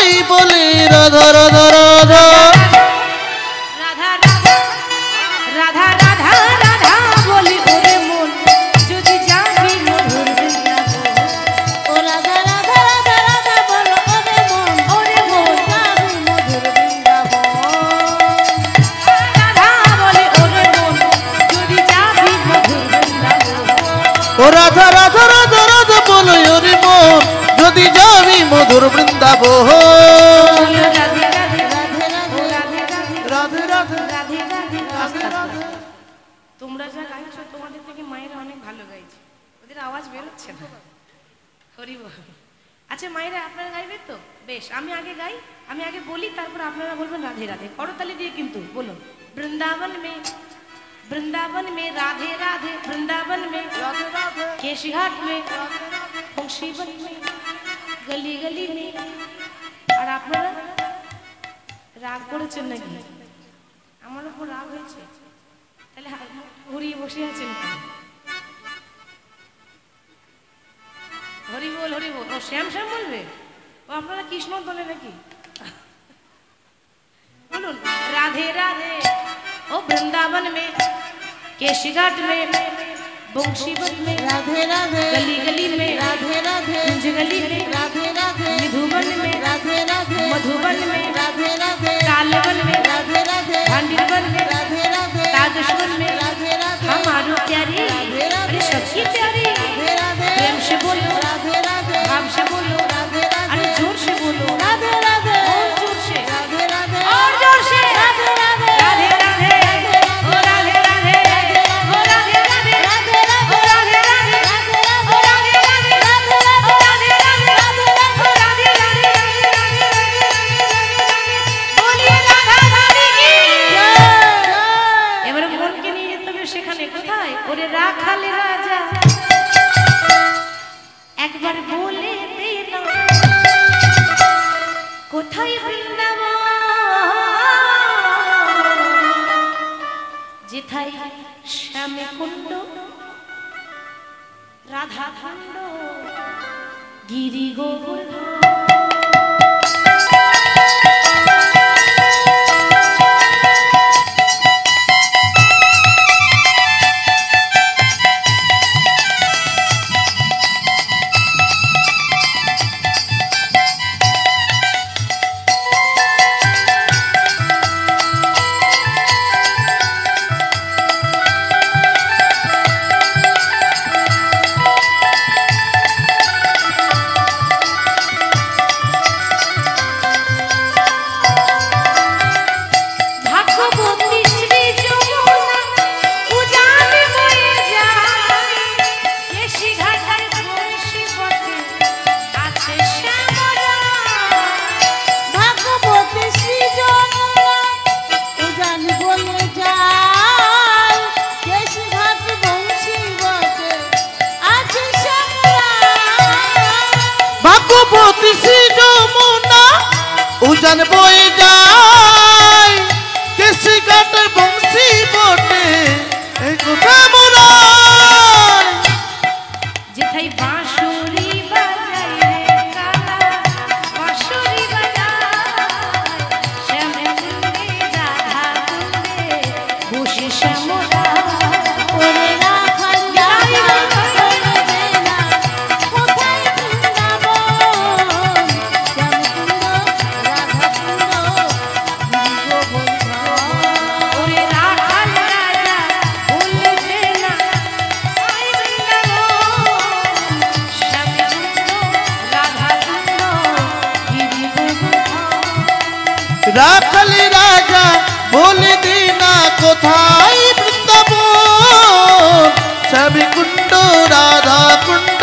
সবাই বলে রাধা রাধা রাধা রাধা রাধা রাধা রাধা বলি ওরে মন যদি যাবি মধুর বৃন্দাবন। ও রাধা রাধা রাধা রাধা বলো ওরে মন যাবি মধুর বৃন্দাবন। রাধা বলি ওরে মন যদি যাবি মধুর বৃন্দাবন। ও রাধা রাধা রাধা রাধা বলো ওরে মন যদি যাবি মধুর বৃন্দাবন। রাধে রাধে রাধে রাধে রাধে রাধে রাধে রাধে। তোমরা যা গাইছো তোমাদের থেকে মায়েরা অনেক ভালো গাইছে, ওদের আওয়াজ বেরোচ্ছে না। হরি বল। আচ্ছা মায়েরা আপনারা গাইবেন তো? বেশ, আমি আগে গাই, আমি আগে বলি, তারপর আপনারা বলবেন রাধে রাধে। করতালি দিয়ে কিন্তু বলুন। বৃন্দাবন में राधे राधे, वृंदावन में রাধে রাধে केशघाट में, मुंशीवन में, गली गली में। আর আপনারা রাগ করেছেন নাকি? আমার উপর রাগ হয়েছে? তাহলে ঘুরিয়ে বসে আছেন কেন? হরি বল হরি বল। ও শ্যাম শ্যাম বলবে? ও আপনারা কৃষ্ণ বলে নাকি? बोलूं राधे राधे ओ वृंदावन में, केशघाट में, बंशीवन में, राधे राधे गली गली में, राधे राधे कुंज गली में, राधे राधे मधुबन में, राधे राधे मधुबन में, राधे राधे कालवन में, राधे राधे भांडीवन में, राधे राधे तादुश्वन में, राधे राधे हमारो प्यारी, राधे राधे अरे सबकी प्यारी, राधे राधे प्रेम से बोलो, राधे राधे भाव से बोलो, राधे राधे अरे जोर से बोलो, राधे राधे और जोर से, राधे राधे और जोर से, राधे राधे राधे राधे, ओ राधे राधे, ओ राधे राधे, राधे ओ राधे राधे, ओ राधे राधे, ओ राधे राधे, ओ राधे राधे, बोलिए राधा रानी की। এবারে মনকে নিয়ে যেতে হবে সেখানে। কোথায়? ওরে রাখাল রাজা একবার বলে দে না কোথায় বৃন্দাবন, যেথায় শ্যামে কুণ্ড, রাধা খণ্ড, গিরি গোবর্ধন। ভাগ্যবতী শ্রী যমুনা উজান বয়ে যায়, কেশঘাট বংশী বটে এই কথা মোরায়। যেথায় বাঁশুরি বাজায় রে কালা, বাঁশুরি বাজায়, শ্যামে কুণ্ডে রাধা কুণ্ডে বসে শ্যামলা। ওরে রাখাল রাজা বলে দে না কোথায় বৃন্দাবন, শ্যামকুণ্ড রাধা কুণ্ড গিরি গোবর্ধন। ওরে রাখাল রাজা বলে দে না কোথায় বৃন্দাবন, শ্যামে কুণ্ড রাধা কুণ্ড গিরি গোবর্ধন। রাখাল রাজা বলে দে না কোথায় বৃন্দাবন, শ্যামে কুণ্ড রাধা কুণ্ড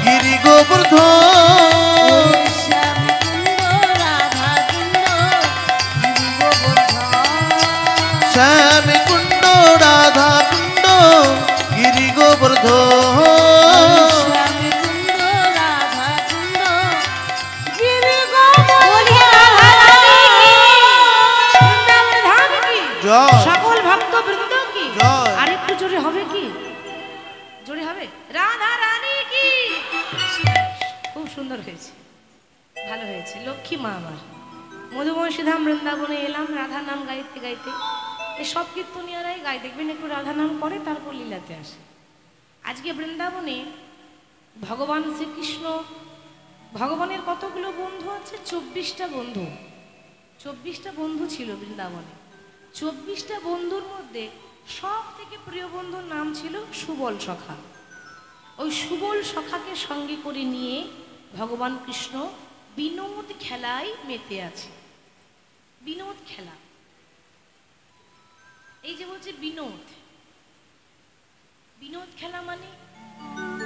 গিরি গোবর্ধন। শ্যামকুণ্ড রাধা কুণ্ড গিরি গোবর্ধন। শ্যামে কুণ্ড রাধা কুণ্ড গিরি গোবর্ধন। শ্যামকুণ্ড রাধা কুণ্ড গিরি बोलिए राधा रानी की, वृंदावन धाम की, জয়। সকল ভক্ত বৃন্দ কি। জয়। আরেকটু জোরে হবে কি? জোরে হবে? রাধা রানী কি। খুব সুন্দর হয়েছে। ভালো হয়েছে, লক্ষ্মী মা আমার। মধুময়সী ধাম বৃন্দাবনে এলাম রাধা নাম গাইতে গাইতে। এই সব কীর্তনিয়ারাই গাই, দেখবেন একটু রাধা নাম করে তারপর লীলাতে আসে। আজকে বৃন্দাবনে ভগবান শ্রীকৃষ্ণ, ভগবানের কতগুলো বন্ধু আছে? 24টা বন্ধু। 24টা বন্ধু ছিল বৃন্দাবনে। 24টা বন্ধুর মধ্যে সব থেকে প্রিয় বন্ধুর নাম ছিল সুবল সখা। ওই সুবল সখাকে সঙ্গে করে নিয়ে ভগবান কৃষ্ণ বিনোদ খেলায় মেতে আছে। বিনোদ খেলা, এই যে বলছে বিনোদ, বিনোদ খেলা মানে,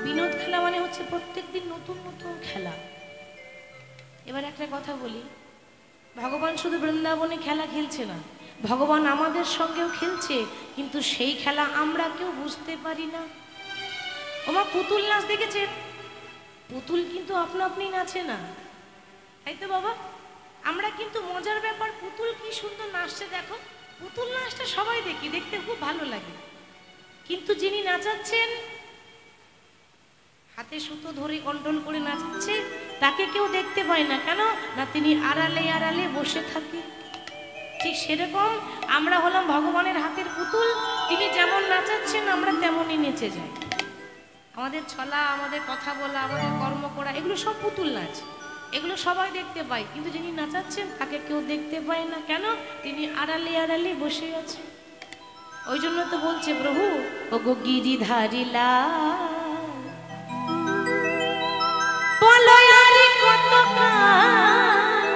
বিনোদ খেলা মানে হচ্ছে প্রত্যেকদিন নতুন নতুন খেলা। এবার একটা কথা বলি, ভগবান শুধু বৃন্দাবনে খেলা খেলছে না, ভগবান আমাদের সঙ্গেও খেলছে, কিন্তু সেই খেলা আমরা কেউ বুঝতে পারি না। ওমা পুতুল নাচ দেখেছেন? পুতুল কিন্তু আপনা আপনি নাচে না, তাই তো বাবা? আমরা কিন্তু মজার ব্যাপার, পুতুল কি সুন্দর নাচছে দেখো, পুতুল নাচটা সবাই দেখি, দেখতে খুব ভালো লাগে। কিন্তু যিনি নাচাচ্ছেন, হাতে সুতো ধরে কন্ট্রোল করে নাচাচ্ছে, তাকে কেউ দেখতে পায় না। কেন না? তিনি আড়ালে আড়ালে বসে থাকে। ঠিক সেরকম আমরা হলাম ভগবানের হাতের পুতুল, তিনি যেমন নাচাচ্ছেন আমরা তেমনই নেচে যাই। আমাদের ছলা, আমাদের কথা বলা, আমাদের কর্ম করা, এগুলো সব পুতুল নাচ, এগুলো সবাই দেখতে পায়, কিন্তু যিনি নাচাচ্ছেন তাকে কেউ দেখতে পায় না। কেন? তিনি আড়ালে আড়ালে বসে আছে। ওই জন্য তো বলছে প্রভু, ও গো গিরিধারী লাল, বলো আরে কতকাল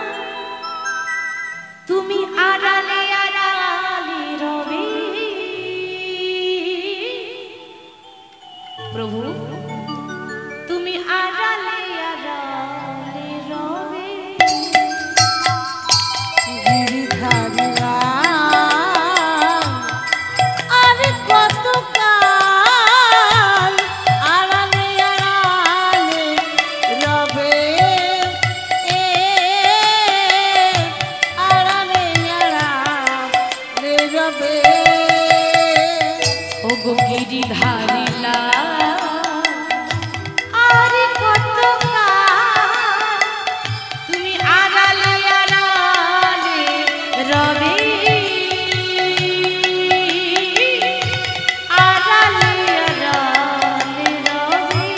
তুমি আড়ালে আড়ালে রবে। প্রভু তুমি আড়ালে আড়ালে রবে। গিরিধারী লাল, আরে কতকাল আড়ালে আড়ালে রবে, আড়ালে আড়ালে রবে। ও গো গিরিধারী লাল, আরে কতকাল তুমি আড়ালে আড়ালে রবে, আড়ালে আড়ালে রবে।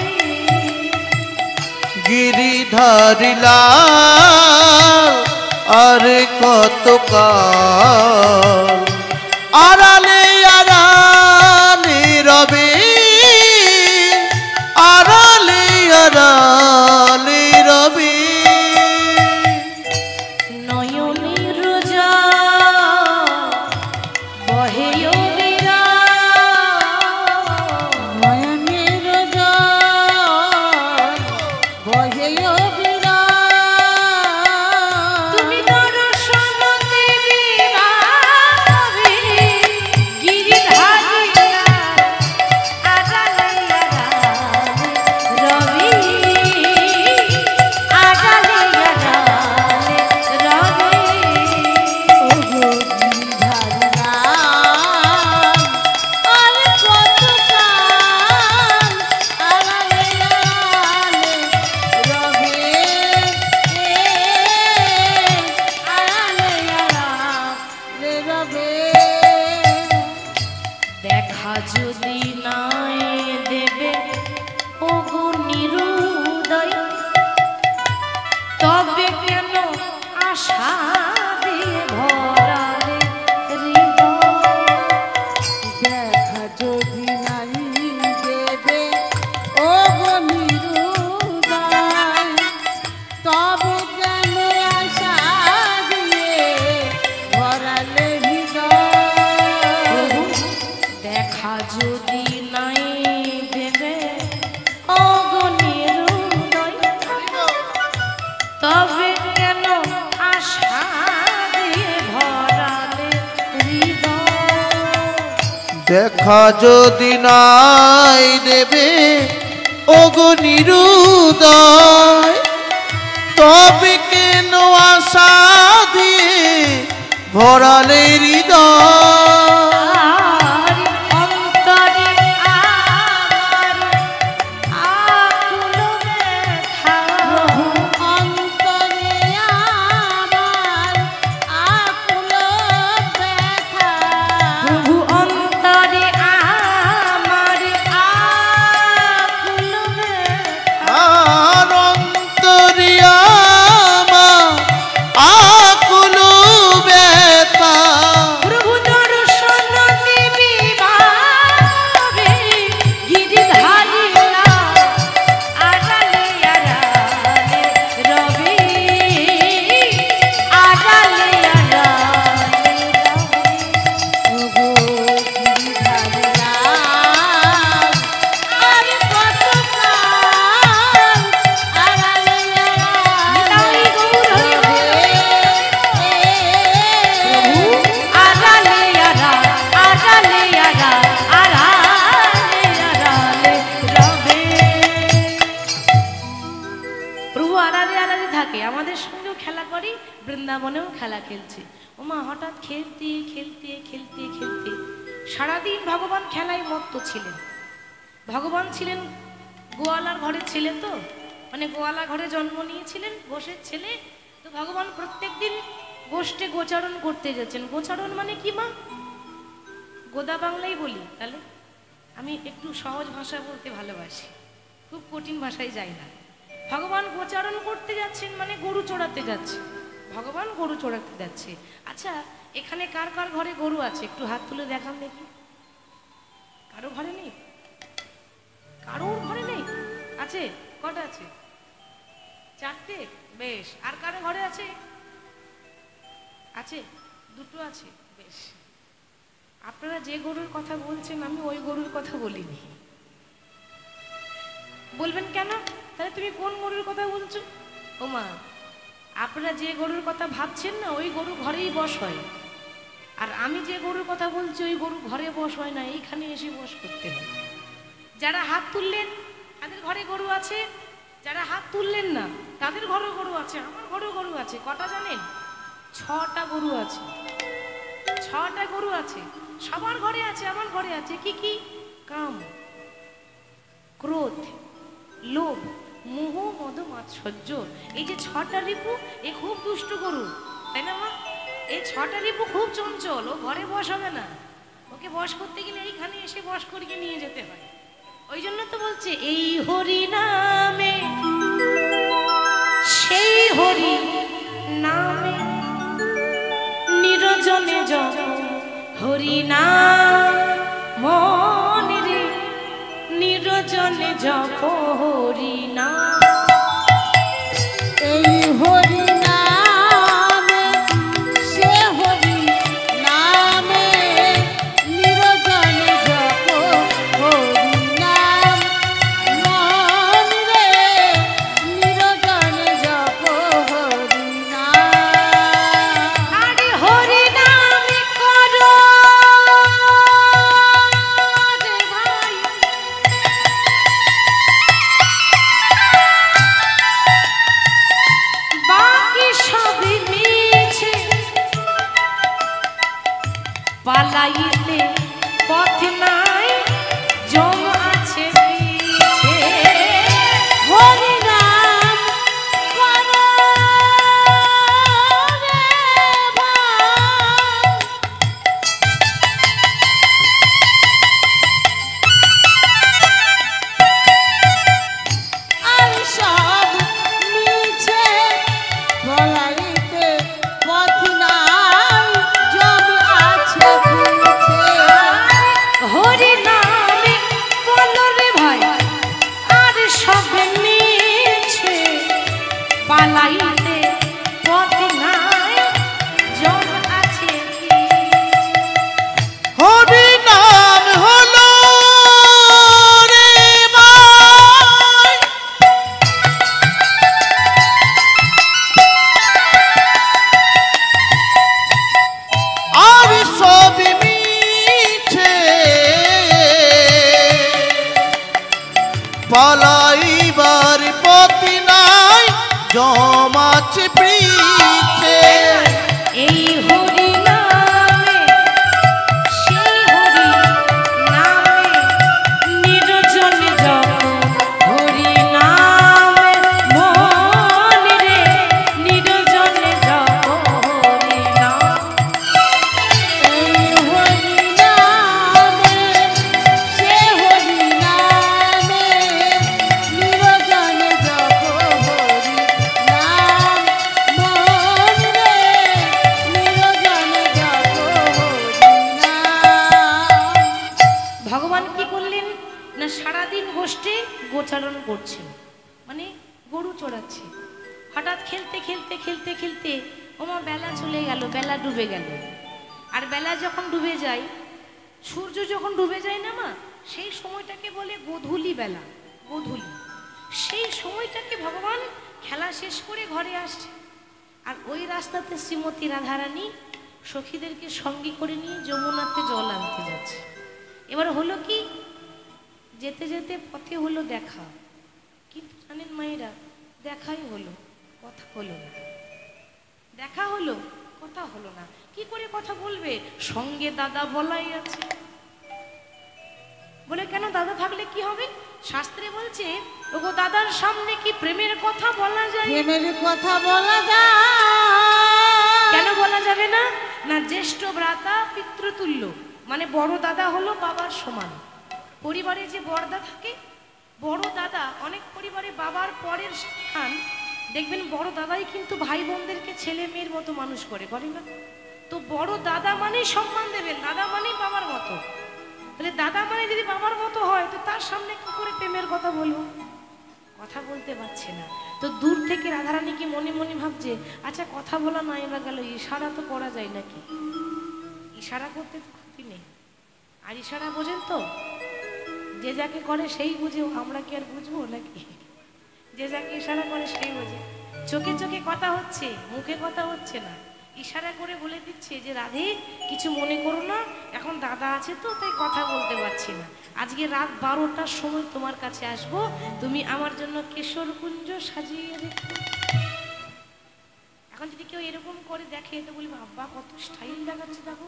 গিরিধারী লাল আর কতকাল আড়ালে আড়ালে রবে, আড়ালে আড়ালে রবে। নয়নের জল বহে অবিরাম, নয়নের জল বহে অবিরাম, তুমি দর্শন দেবে ভাবে, গিরিধারী লাল, আড়ালে আড়ালে রবে, আড়ালে আড়ালে রবে। ও গো গিরিধারী লাল, আরে কতকাল আড়ালে আড়ালে রবে, আড়ালে আড়ালে রবে। দেখা যদি নাই দেবে ওগো নিরুদয়, তবে কেন আশা দিয়ে ভরালে হৃদয়। দেখা যদি নাই দেবে ও গো নিরুদয়, তবে কেন আশা দিয়ে ভরালে হৃদয়। দেখা যদি নাই দেবে ওগো নিরুদয়, তবে কেন আশা দিয়ে ভরালে হৃদয়। দেখা যদি নাই দেবে ওগো নিরুদয়, তবে কেন আশা দিয়ে ভরালে হৃদয়। আর অন্তরে আমার আকুল ব্যথা, অন্তরে বৃন্দাবনেও খেলা খেলছে। ওমা হঠাৎ খেলতে খেলতে খেলতে খেলতে সারাদিন ভগবান খেলায় মত্ত ছিলেন। ভগবান ছিলেন গোয়ালার ঘরের ছেলে, তো মানে গোয়ালা ঘরে জন্ম নিয়েছিলেন, ঘোষের ছেলে। তো ভগবান প্রত্যেক দিন গোষ্ঠে গোচারণ করতে যাচ্ছেন। গোচারণ মানে কি মা? গোদা বাংলাই বলি, তাহলে আমি একটু সহজ ভাষা বলতে ভালোবাসি, খুব কঠিন ভাষায় যাই না। ভগবান গোচারণ করতে যাচ্ছেন মানে গরু চড়াতে যাচ্ছে। ভগবান গরু চড়াতে যাচ্ছে। আচ্ছা, এখানে কার কার ঘরে গরু আছে? একটু হাত তুলে দেখান দেখি। কারো ঘরে নেই? কারোর ঘরে নেই? আছে? কটা আছে? 4টে? বেশ। আর কারো ঘরে আছে? আছে? 2টো আছে? বেশ। আপনারা যে গরুর কথা বলছেন আমি ওই গরুর কথা বলিনি। বলবেন কেন? তাহলে তুমি কোন গরুর কথা বলছো? ও মা, আপনারা যে গরুর কথা ভাবছেন না, ওই গরু ঘরেই বস হয়। আর আমি যে গরুর কথা বলছি ওই গরু ঘরে বস হয় না, এইখানে এসে বস করতে হয়। যারা হাত তুললেন তাদের ঘরে গরু আছে, যারা হাত তুললেন না তাদের ঘরেও গরু আছে, আমার ঘরেও গরু আছে। কটা জানেন? 6টা গরু আছে। 6টা গরু আছে, সবার ঘরে আছে, আমার ঘরে আছে। কি কি? কাম, ক্রোধ, লোভ, মোহ, মদ, মাৎসর্য। এই যে 6টা রিপু, এ খুব দুষ্ট গরু, তাই না মা? এই 6টা রিপু খুব চঞ্চল, ও ঘরে বস হবে না। ওকে বস করতে গেলে এইখানে এসে বস করিয়ে নিয়ে যেতে হয়। ওই জন্য তো বলছে এই হরি নামে, সেই হরি নামে নিরজনে জপ হরি নাম মনে রে, নিরজনে জপ হরি নাম। এই হরি নামে, সে হরি নামে নিরজনে জপ হরি নাম মন রে, নিরজনে জপ হরি নাম। আরে হরি নামে করো রে ভাই, বাকি সবই মিছে, পালাইলে পথ নাই, জম আছে পিছে। হরি নাম করো রে ভাই, আর সব মিছে, বলাইতে পথ নাই, জম আছে পিছে। হরি নামে বলো রে ভাই, আর সব মিছে, পালাইতে পথ নাই, জম আছে পিছে। হরি নাম হলো রে মাই, আর সব মিছে, পালাইবার পথ নাই, জমাছে পিছে। এই হরি নামে, সেই হরি নামে নিরজনে জপ হরি নামে মন রে, নিরজনে জপ হরি নাম। এই হরি নামে, সে হরি নামে নিরজনে জপ হরি নাম মন রে, নিরজনে জপ হরি নাম। ভগবান কি করলেন না, সারাদিন গোষ্ঠে গোচারণ করছেন, মানে গরু চড়াচ্ছে। হঠাৎ খেলতে খেলতে খেলতে খেলতে ওমা বেলা চলে গেল, বেলা ডুবে গেল। আর বেলা যখন ডুবে যায়, সূর্য যখন ডুবে যায় না মা, সেই সময়টাকে বলে গোধূলি বেলা, গোধূলি। সেই সময়টাকে ভগবান খেলা শেষ করে ঘরে আসছে। আর ওই রাস্তাতে শ্রীমতী রাধারানী সখীদেরকে সঙ্গী করে নিয়ে যমুনাতে জল আনতে যাচ্ছে। এবার হলো কি, যেতে যেতে পথে হলো দেখা, কিন্তু জানেন মায়েরা, দেখাই হলো, কথা হলো না। দেখা হলো, কথা হলো না। কি করে কথা বলবে? সঙ্গে দাদা বলাই আছে। বলে কেন দাদা থাকলে কি হবে? শাস্ত্রে বলছে ওগো দাদার সামনে কি প্রেমের কথা বলা যায়? প্রেমের কথা বলা যায়। কেন বলা যাবে না? না, জ্যেষ্ঠ ভ্রাতা পিতৃতুল্য, মানে বড় দাদা হলো বাবার সমান। পরিবারে যে বড়দা থাকে, বড় দাদা, অনেক পরিবারে বাবার পরের স্থান দেখবেন বড় দাদাই কিন্তু ভাই বোনদেরকে ছেলে মেয়ের মতো মানুষ করে না? তো বড় দাদা মানে সম্মান দেবেন, দাদা মানে বাবার মতো। তাহলে দাদা মানে যদি বাবার মতো হয়, তো তার সামনে কি করে প্রেমের কথা বলবো? কথা বলতে পারছে না। তো দূর থেকে রাধারানী কি মনে মনে ভাবছে, আচ্ছা কথা বলা নাই বা গেল, ইশারা তো করা যায় নাকি? ইশারা করতে তো ক্ষতি নেই। আর ইশারা বোঝেন তো, যে যাকে করে সেই বুঝে, আমরা কি আর বুঝবো নাকি? যে যাকে ইশারা করে সেই বোঝে। চোখে চোখে কথা হচ্ছে, মুখে কথা হচ্ছে না, ইশারা করে বলে দিচ্ছে যে রাধে কিছু মনে করো না, এখন দাদা আছে তো তাই কথা বলতে পারছি না, আজকে রাত 12টার সময় তোমার কাছে আসবো, তুমি আমার জন্য কেশর কুঞ্জ সাজিয়ে রেখো। এখন যদি কেউ এরকম করে দেখে তো বলবে আব্বা কত স্টাইল দেখাচ্ছে, দেখো।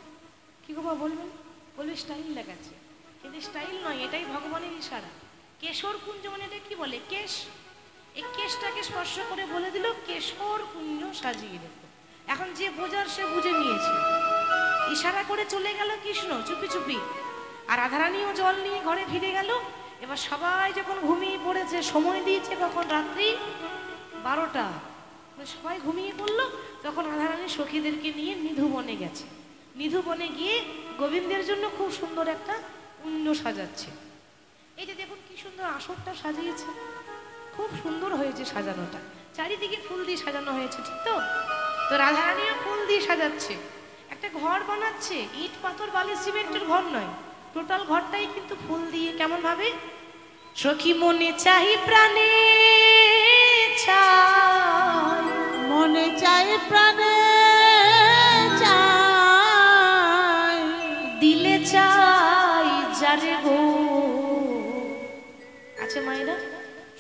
কি গো বলবেন? বলবে স্টাইল দেখাচ্ছে, কিন্তু স্টাইল নয়, এটাই ভগবানের ইশারা। কেশর কুঞ্জ মানে এটা কি বলে? কেশ। এই কেশটাকে স্পর্শ করে বলে দিল কেশর কুঞ্জ সাজিয়ে রেখো। এখন যে বোঝার সে বুঝে নিয়েছে, ইশারা করে চলে গেল কৃষ্ণ চুপি চুপি, আর রাধারানীও জল নিয়ে ঘরে ফিরে গেল। এবার সবাই যখন ঘুমিয়ে পড়েছে, সময় দিয়েছে কখন? রাত্রি 12টা। সবাই ঘুমিয়ে পড়লো, তখন রাধারানী সখীদেরকে নিয়ে নিধুবনে গেছে। নিধুবনে গিয়ে গোবিন্দের জন্য খুব সুন্দর একটা কুঞ্জ সাজাচ্ছে। এই যে দেখুন কি সুন্দর আসরটা সাজিয়েছে, খুব সুন্দর হয়েছে সাজানোটা, চারিদিকে ফুল দিয়ে সাজানো হয়েছে, ঠিক তো? তো রাধারানীও ফুল দিয়ে সাজাচ্ছে, একটা ঘর বানাচ্ছে, ইট পাথর বালি সিমেন্টের ঘর নয়, টোটাল ঘরটাই কিন্তু ফুল দিয়ে। কেমন ভাবে? সখী মনে চাই প্রাণে চাই, মনে চাই প্রাণে চাই, দিলে চাই যারে গো। আচ্ছা মায়েরা,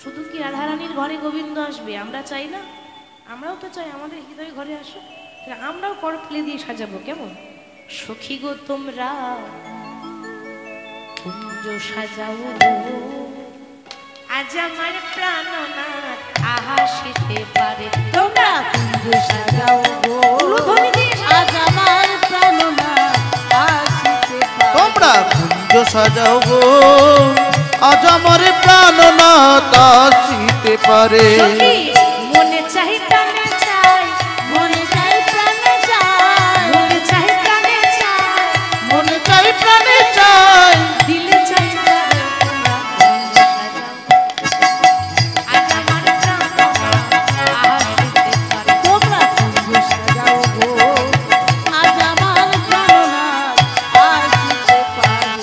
শুধু কি রাধারানীর ঘরে গোবিন্দ আসবে? আমরা চাই না? আমরাও তো চাই আমাদের হৃদয় ঘরে আসুক, আমরাও কর ফেলে দিয়ে সাজাবো। কেমন? সখী গো তোমরা কুঞ্জ সাজাও গো, আজ আমার প্রাণনাথ আসিতে পারে। তোমরা কুঞ্জ সাজাও গো, উলুধ্বনি দিয়ে আজ আমার প্রাণনাথ আসিতে পারে। তোমরা কুঞ্জ সাজাও গো, আজ আমার প্রাণনাথ আসিতে পারে। সখী মনে চাই প্রাণে চাই, মনে চাই প্রাণে চাই, মনে চাই প্রাণে চাই, মনে চাই প্রাণে চাই, দিলে চাই যারে তোমরা কুঞ্জ সাজাও, আজ আমার প্রাণনাথ আসিতে পারে। তোমরা কুঞ্জ সাজাও গো, আজ আমার প্রাণনাথ আসিতে পারে।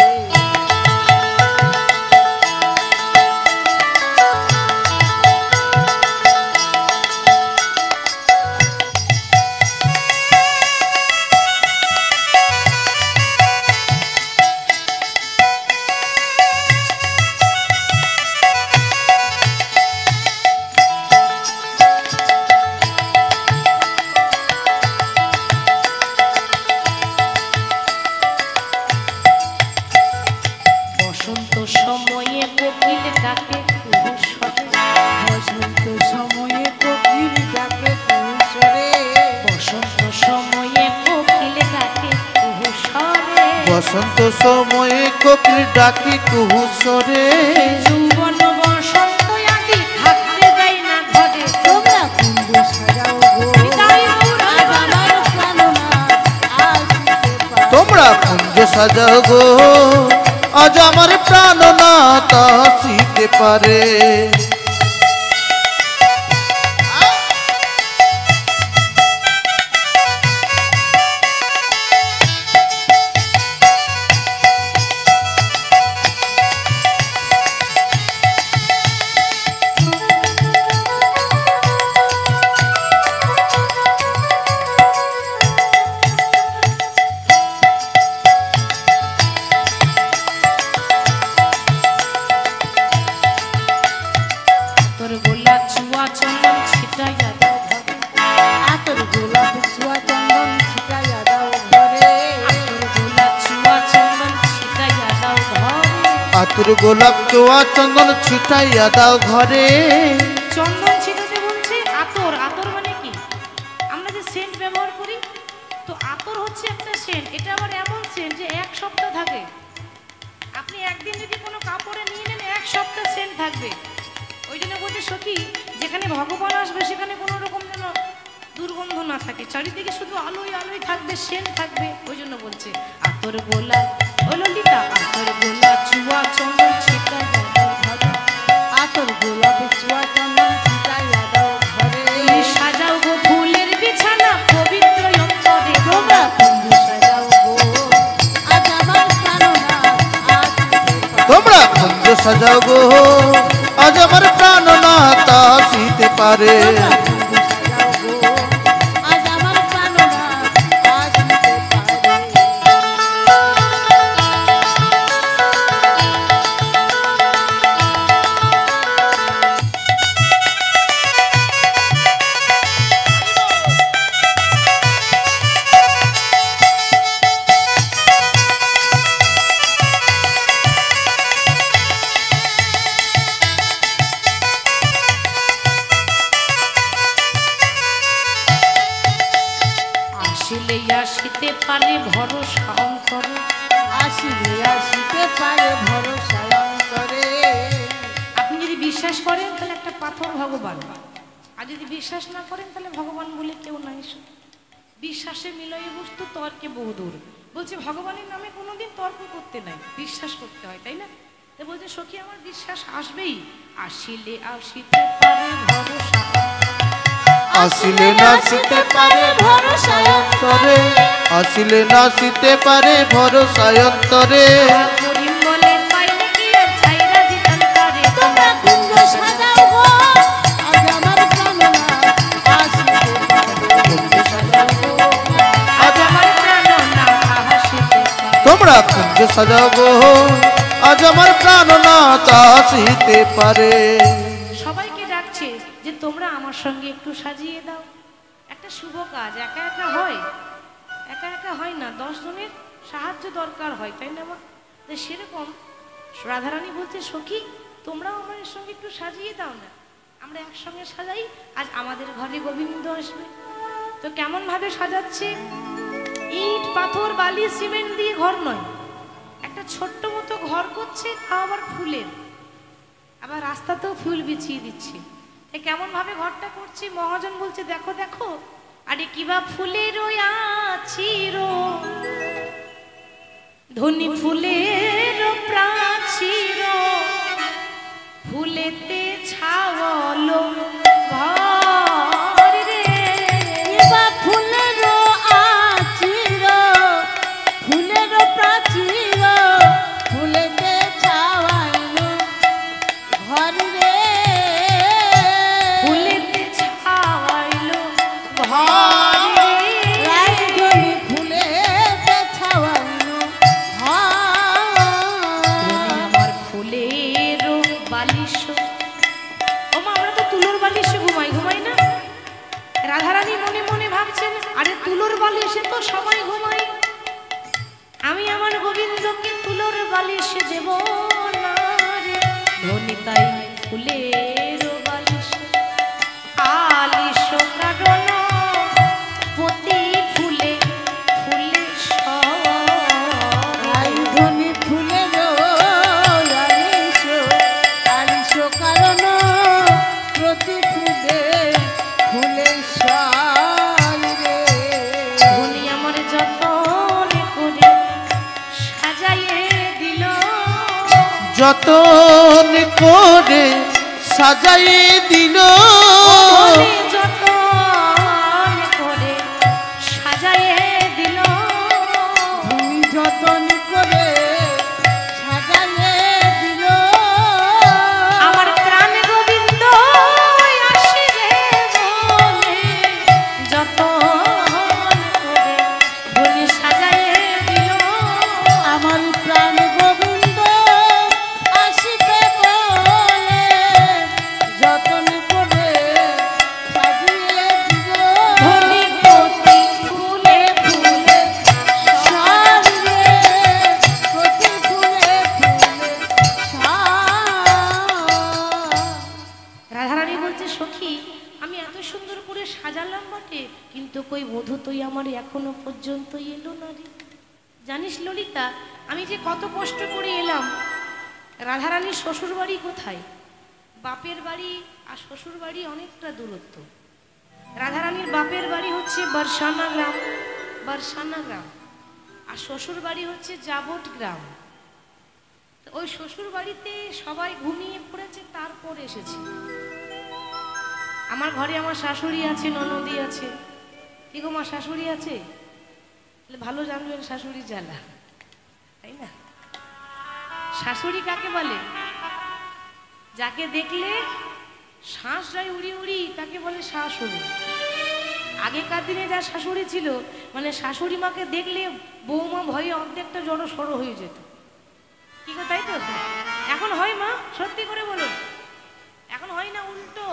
বসন্ত সময়ে কোকিল ডাকে কুহুসরে, বসন্ত সময়ে কোকিল ডাকে কুহুসরে, বসন্ত সময়ে কোকিল ডাকে কুহুসরে, বসন্ত সময়ে কোকিল ডাকি কুহুসরে। যৌবন বসন্ত আদি থাকতে দেয় না ঘরে। তোমরা কুঞ্জ সাজাও গো, হৃদয় গৌর আজ আমার প্রাণনাথ আসিতে পারে। তোমরা কুঞ্জ সাজাও গো, আজ আমার প্রাণনাথ আসিতে পারে। আতর গোলাপ চোয়া চন্দন ছিটাইয়া দাও ঘরে। চন্দন ছিটাতে বলছে আতর, আতর মানে কি? আমরা যে সেন্ট ব্যবহার করি, তো আতর হচ্ছে একটা সেন্ট, এটা আবার এমন সেন্ট যে এক সপ্তাহ থাকে। আপনি একদিন যদি কোনো কাপড়ে নিয়ে নেন, এক সপ্তাহ সেন্ট থাকবে। ওই জন্য বলতে সখী, যেখানে ভগবান আসবে সেখানে কোনো রকম যেন দুর্গন্ধ না থাকে, চারিদিকে শুধু আলোই আলোই থাকবে, সেন্ট থাকবে। ওই জন্য বলছে আতর গোলা, ও ললিতা, আতর গোলা চুয়া চন্দন ছিটা দাও ঘরে। আতর গোলাপ চুয়া চন্দন ছিটাইয়া দাও ঘরে। তুমি সাজাও গো ফুলের বিছানা পবিত্র অন্তরে। তোমরা কুঞ্জ সাজাও গো আজ আমার প্রাণনাথ আসিতে পারে। তোমরা কুঞ্জ সাজাও গো আজ আমার প্রাণনাথ আসিতে পারে। তোমরা কুঞ্জ সাজাও গো আজ আমার প্রাণনাথ আসিতে পারে। আসিলে আসিতে পারে ভরসা অন্তরে। আসিলে আসিতে পারে ভরসা অন্তরে। আপনি যদি বিশ্বাস করেন তাহলে একটা পাথর ভগবান, আর যদি বিশ্বাস না করেন তাহলে ভগবান বলে কেউ নাই। বিশ্বাসে মিলয় বস্তু তর্কে বহুদূর। বলছে ভগবানের নামে কোনোদিন তর্ক করতে নাই, বিশ্বাস করতে হয়, তাই না? তো বলছে সখী আমার বিশ্বাস আসবেই। আসিলে আসিতে পারে ভরসা, আসিলে নাচিতে পারে ভরসা অন্তরে। আসিলে নাচিতে পারে ভরসা অন্তরে। পরিমলে পাইলে কি আর ছাইরা দিতাম তারে। তোমরা কুঞ্জ সাজাও গো আজ আমার প্রাণনাথ আসিতে পারে। কুঞ্জ সাজাও গো আজ আমার প্রাণনাথ আসিতে পারে। তোমরা কুঞ্জ সাজাও গো আজ আমার প্রাণনাথ আসিতে পারে। সবাইকে ডাকছে যে তোমরা আমার সঙ্গে একটু সাজিয়ে দাও। একটা শুভ কাজ একা একা হয়, একা একা হয় না, 10 জনের সাহায্য দরকার হয়, তাই না মা? তো সেরকম রাধারানী বলছে সখী তোমরাও আমার সঙ্গে একটু সাজিয়ে দাও না, আমরা একসঙ্গে সাজাই, আজ আমাদের ঘরে গোবিন্দ আসবে। তো কেমন ভাবে সাজাচ্ছে? ইট পাথর বালি সিমেন্ট দিয়ে ঘর নয়, একটা ছোট্ট মতো ঘর করছে, তাও আবার ফুলের, আবার রাস্তাতেও ফুল বিছিয়ে দিচ্ছে। তাই কেমন ভাবে ঘরটা করছি? মহাজন বলছে দেখো দেখো, আরে কিবা ফুলের আছির, ধনী ফুলের প্রাচীর, ফুলেতে ছাওয়ালো ঘর রে। এবা ফুলের আচির ফুলের প্রাচীর ফুলেতে ছাওয়াইলো ঘর রে। ফুলেতে ছাওয়াইলো ঘর রে। রাজজনী ফুলেতে ছাওয়াইলো ঘর। আমার ফুলের বালিশ, ও মা আমরা তো তুলোর বালিশে ঘুমাই, ঘুমাই না? রাধারানী মনে মনে ভাবছেন আরে তুলোর বালিশে তো সবাই ঘুমাই, আমি আমার গোবিন্দকে তুলোর বালিশে দেব না রে। ধনী তাই ফুলের বালিশ আলিশ কারণ প্রতি ফুলে ফুলে রাজজনী ফুলের আলিশ আলিশ কারণ প্রতি ফুলে ফুলে সর রে। ধনী আমার যতন করে সাজাইয়ে দিল, যতন করে সাজাইয়ে দিল। ধনী যতন করে সাজাইয়ে দিল। তুমি যতন করে সাজালে দিল। আমার প্রাণ গোবিন্দ আসিবে বলে যতন করে ধনী সাজাইয়ে দিল। আমার প্রাণ গোবিন্দ আসিবে বলে যতন করে কই বধূ তুই আমার এখনো পর্যন্ত এলো না রে। জানিস ললিতা, আমি যে কত কষ্ট করে এলাম। রাধারানীর শ্বশুর বাড়ি কোথায়? বাপের বাড়ি আর শ্বশুর বাড়ি অনেকটা দূরত্ব। রাধারানীর বাপের বাড়ি হচ্ছে বর্ষানা গ্রাম, বর্ষানা গ্রাম, আর শ্বশুর বাড়ি হচ্ছে জাবট গ্রাম। তো ওই শ্বশুর বাড়িতে সবাই ঘুমিয়ে পড়েছে, তারপর এসেছি। আমার ঘরে আমার শাশুড়ি আছে, ননদি আছে। কি গো মা, শাশুড়ি আছে? তাহলে ভালো জানবেন শাশুড়ির জ্বালা, তাই না? শাশুড়ি কাকে বলে? যাকে দেখলে শ্বাস যায় উড়ি উড়ি, তাকে বলে শাশুড়ি। আগেকার দিনে যা শাশুড়ি ছিল, মানে শাশুড়ি মাকে দেখলে বৌমা ভয়ে অর্ধেকটা জড়ো সড়ো হয়ে যেত। কি গো, তাই তো? এখন হয় মা? সত্যি করে বলুন, এখন হয় না? উল্টো,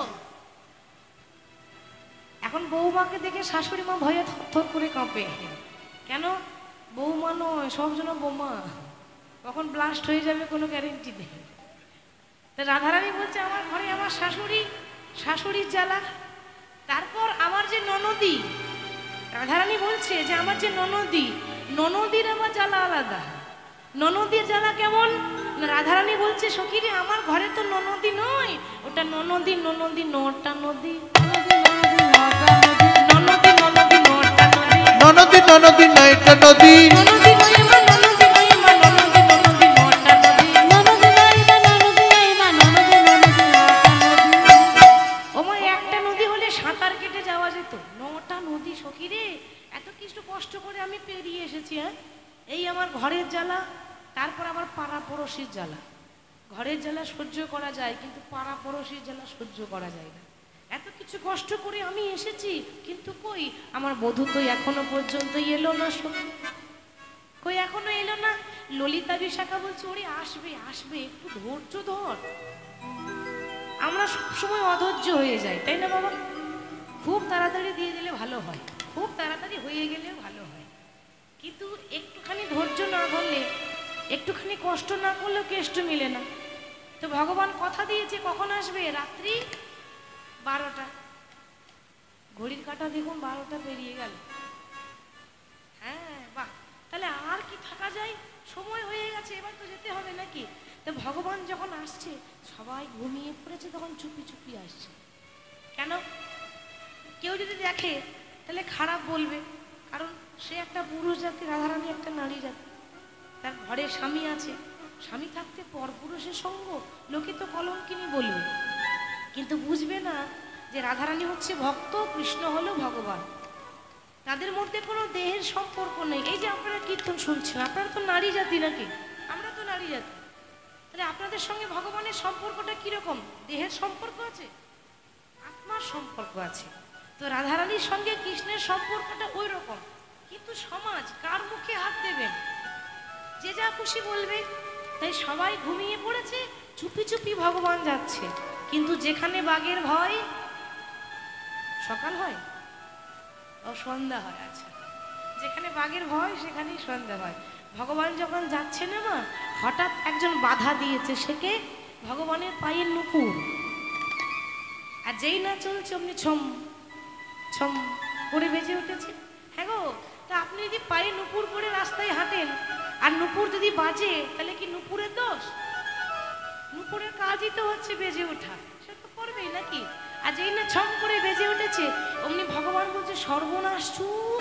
এখন বৌমাকে দেখে শাশুড়ি মা ভয়ে থরথর করে কাঁপে। কেন? বৌমা নয়, সব যেন বোমা, কখন ব্লাস্ট হয়ে যাবে কোনো গ্যারেন্টি নেই। তা রাধারানী বলছে আমার ঘরে আমার শাশুড়ি, শাশুড়ির জ্বালা। তারপর আমার যে ননদি, রাধারানী বলছে যে আমার যে ননদি, ননদির আমার জ্বালা আলাদা। ননদির জ্বালা কেমন? রাধারানী বলছে সখীরে আমার ঘরে তো ননদি নয়, ওটা ননদি, ননদি নটা নদী, ননদি ননদি নটা নদী, ননদি ননদি নয়টা নদী, ননদি নয় মা, ননদি নয় মা, ননদি ননদি নটা নদী, ননদি নয় মা, ননদি নয় মা, ননদি ননদি নটা নদী। ও মা, একটা নদী হলে সাঁতার কেটে যাওয়া যেত, নটা নদী সখীরে। এত কিছু কষ্ট করে আমি পেরিয়ে এসেছি। হ্যাঁ, এই আমার ঘরের জ্বালা, তারপর আবার পাড়া পড়শির জ্বালা। ঘরের জ্বালা সহ্য করা যায়, কিন্তু পাড়া পড়শির জ্বালা সহ্য করা যায় না। এত কিছু কষ্ট করে আমি এসেছি, কিন্তু কই আমার বধূ তো এখনো পর্যন্ত এলো না। সখী কই এখনো এলো না। ললিতা বিশাখা বলছে ওরে আসবে আসবে, একটু ধৈর্য ধর। আমরা সবসময় অধৈর্য হয়ে যাই, তাই না বাবা? খুব তাড়াতাড়ি দিয়ে দিলে ভালো হয়, খুব তাড়াতাড়ি হয়ে গেলেও ভালো হয়, কিন্তু একটুখানি ধৈর্য না ধরলে, একটুখানি কষ্ট না করলেও কেষ্ট মিলে না। তো ভগবান কথা দিয়েছে কখন আসবে? রাত্রি 12টা। ঘড়ির কাঁটা দেখুন 12টা পেরিয়ে গেল। হ্যাঁ বাহ, তাহলে আর কি থাকা যায়? সময় হয়ে গেছে, এবার তো যেতে হবে নাকি? তো ভগবান যখন আসছে, সবাই ঘুমিয়ে পড়েছে, তখন চুপি চুপি আসছে। কেন? কেউ যদি দেখে তাহলে খারাপ বলবে, কারণ সে একটা পুরুষ জাতি, রাধারানী একটা নারী জাতি। তার ঘরে স্বামী আছে, স্বামী থাকতে পরপুরুষের সঙ্গ, লোকে তো কলঙ্কিনী বলবে। কিন্তু বুঝবে না যে রাধারানী হচ্ছে ভক্ত, কৃষ্ণ হলো ভগবান। তাদের মধ্যে কোনো দেহের সম্পর্ক নেই। এই যে আপনারা কীর্তন শুনছেন, আপনারা তো নারী জাতি নাকি? আমরা তো নারী জাতি। তাহলে আপনাদের সঙ্গে ভগবানের সম্পর্কটা কিরকম? দেহের সম্পর্ক আছে, আত্মার সম্পর্ক আছে। তো রাধারানীর সঙ্গে কৃষ্ণের সম্পর্কটা ওই রকম। কিন্তু সমাজ কার মুখে হাত দেবেন? যে যা খুশি বলবে। তাই সবাই ঘুমিয়ে পড়েছে, চুপি চুপি ভগবান যাচ্ছে। কিন্তু যেখানে বাঘের ভয়, সকাল হয় ও সন্ধ্যা হয়। আচ্ছা, যেখানে বাঘের ভয় সেখানেই সন্ধ্যা হয়। ভগবান যখন যাচ্ছে না মা, হঠাৎ একজন বাধা দিয়েছে। সেকে ভগবানের পায়ের নুপুর। আর যেই না চলছে অমনি ছম ছম করে বেজে উঠেছে। হ্যাঁ গো, তা আপনি যদি পায়ে নুপুর করে রাস্তায় হাঁটেন আর নুপুর যদি বাজে, তাহলে কি নুপুরের দোষ? নুপুরের কাজই তো হচ্ছে বেজে ওঠা, সে তো করবেই নাকি? আর যেই না ছম করে বেজে উঠেছে, অমনি ভগবান বলছে সর্বনাশ চুপ,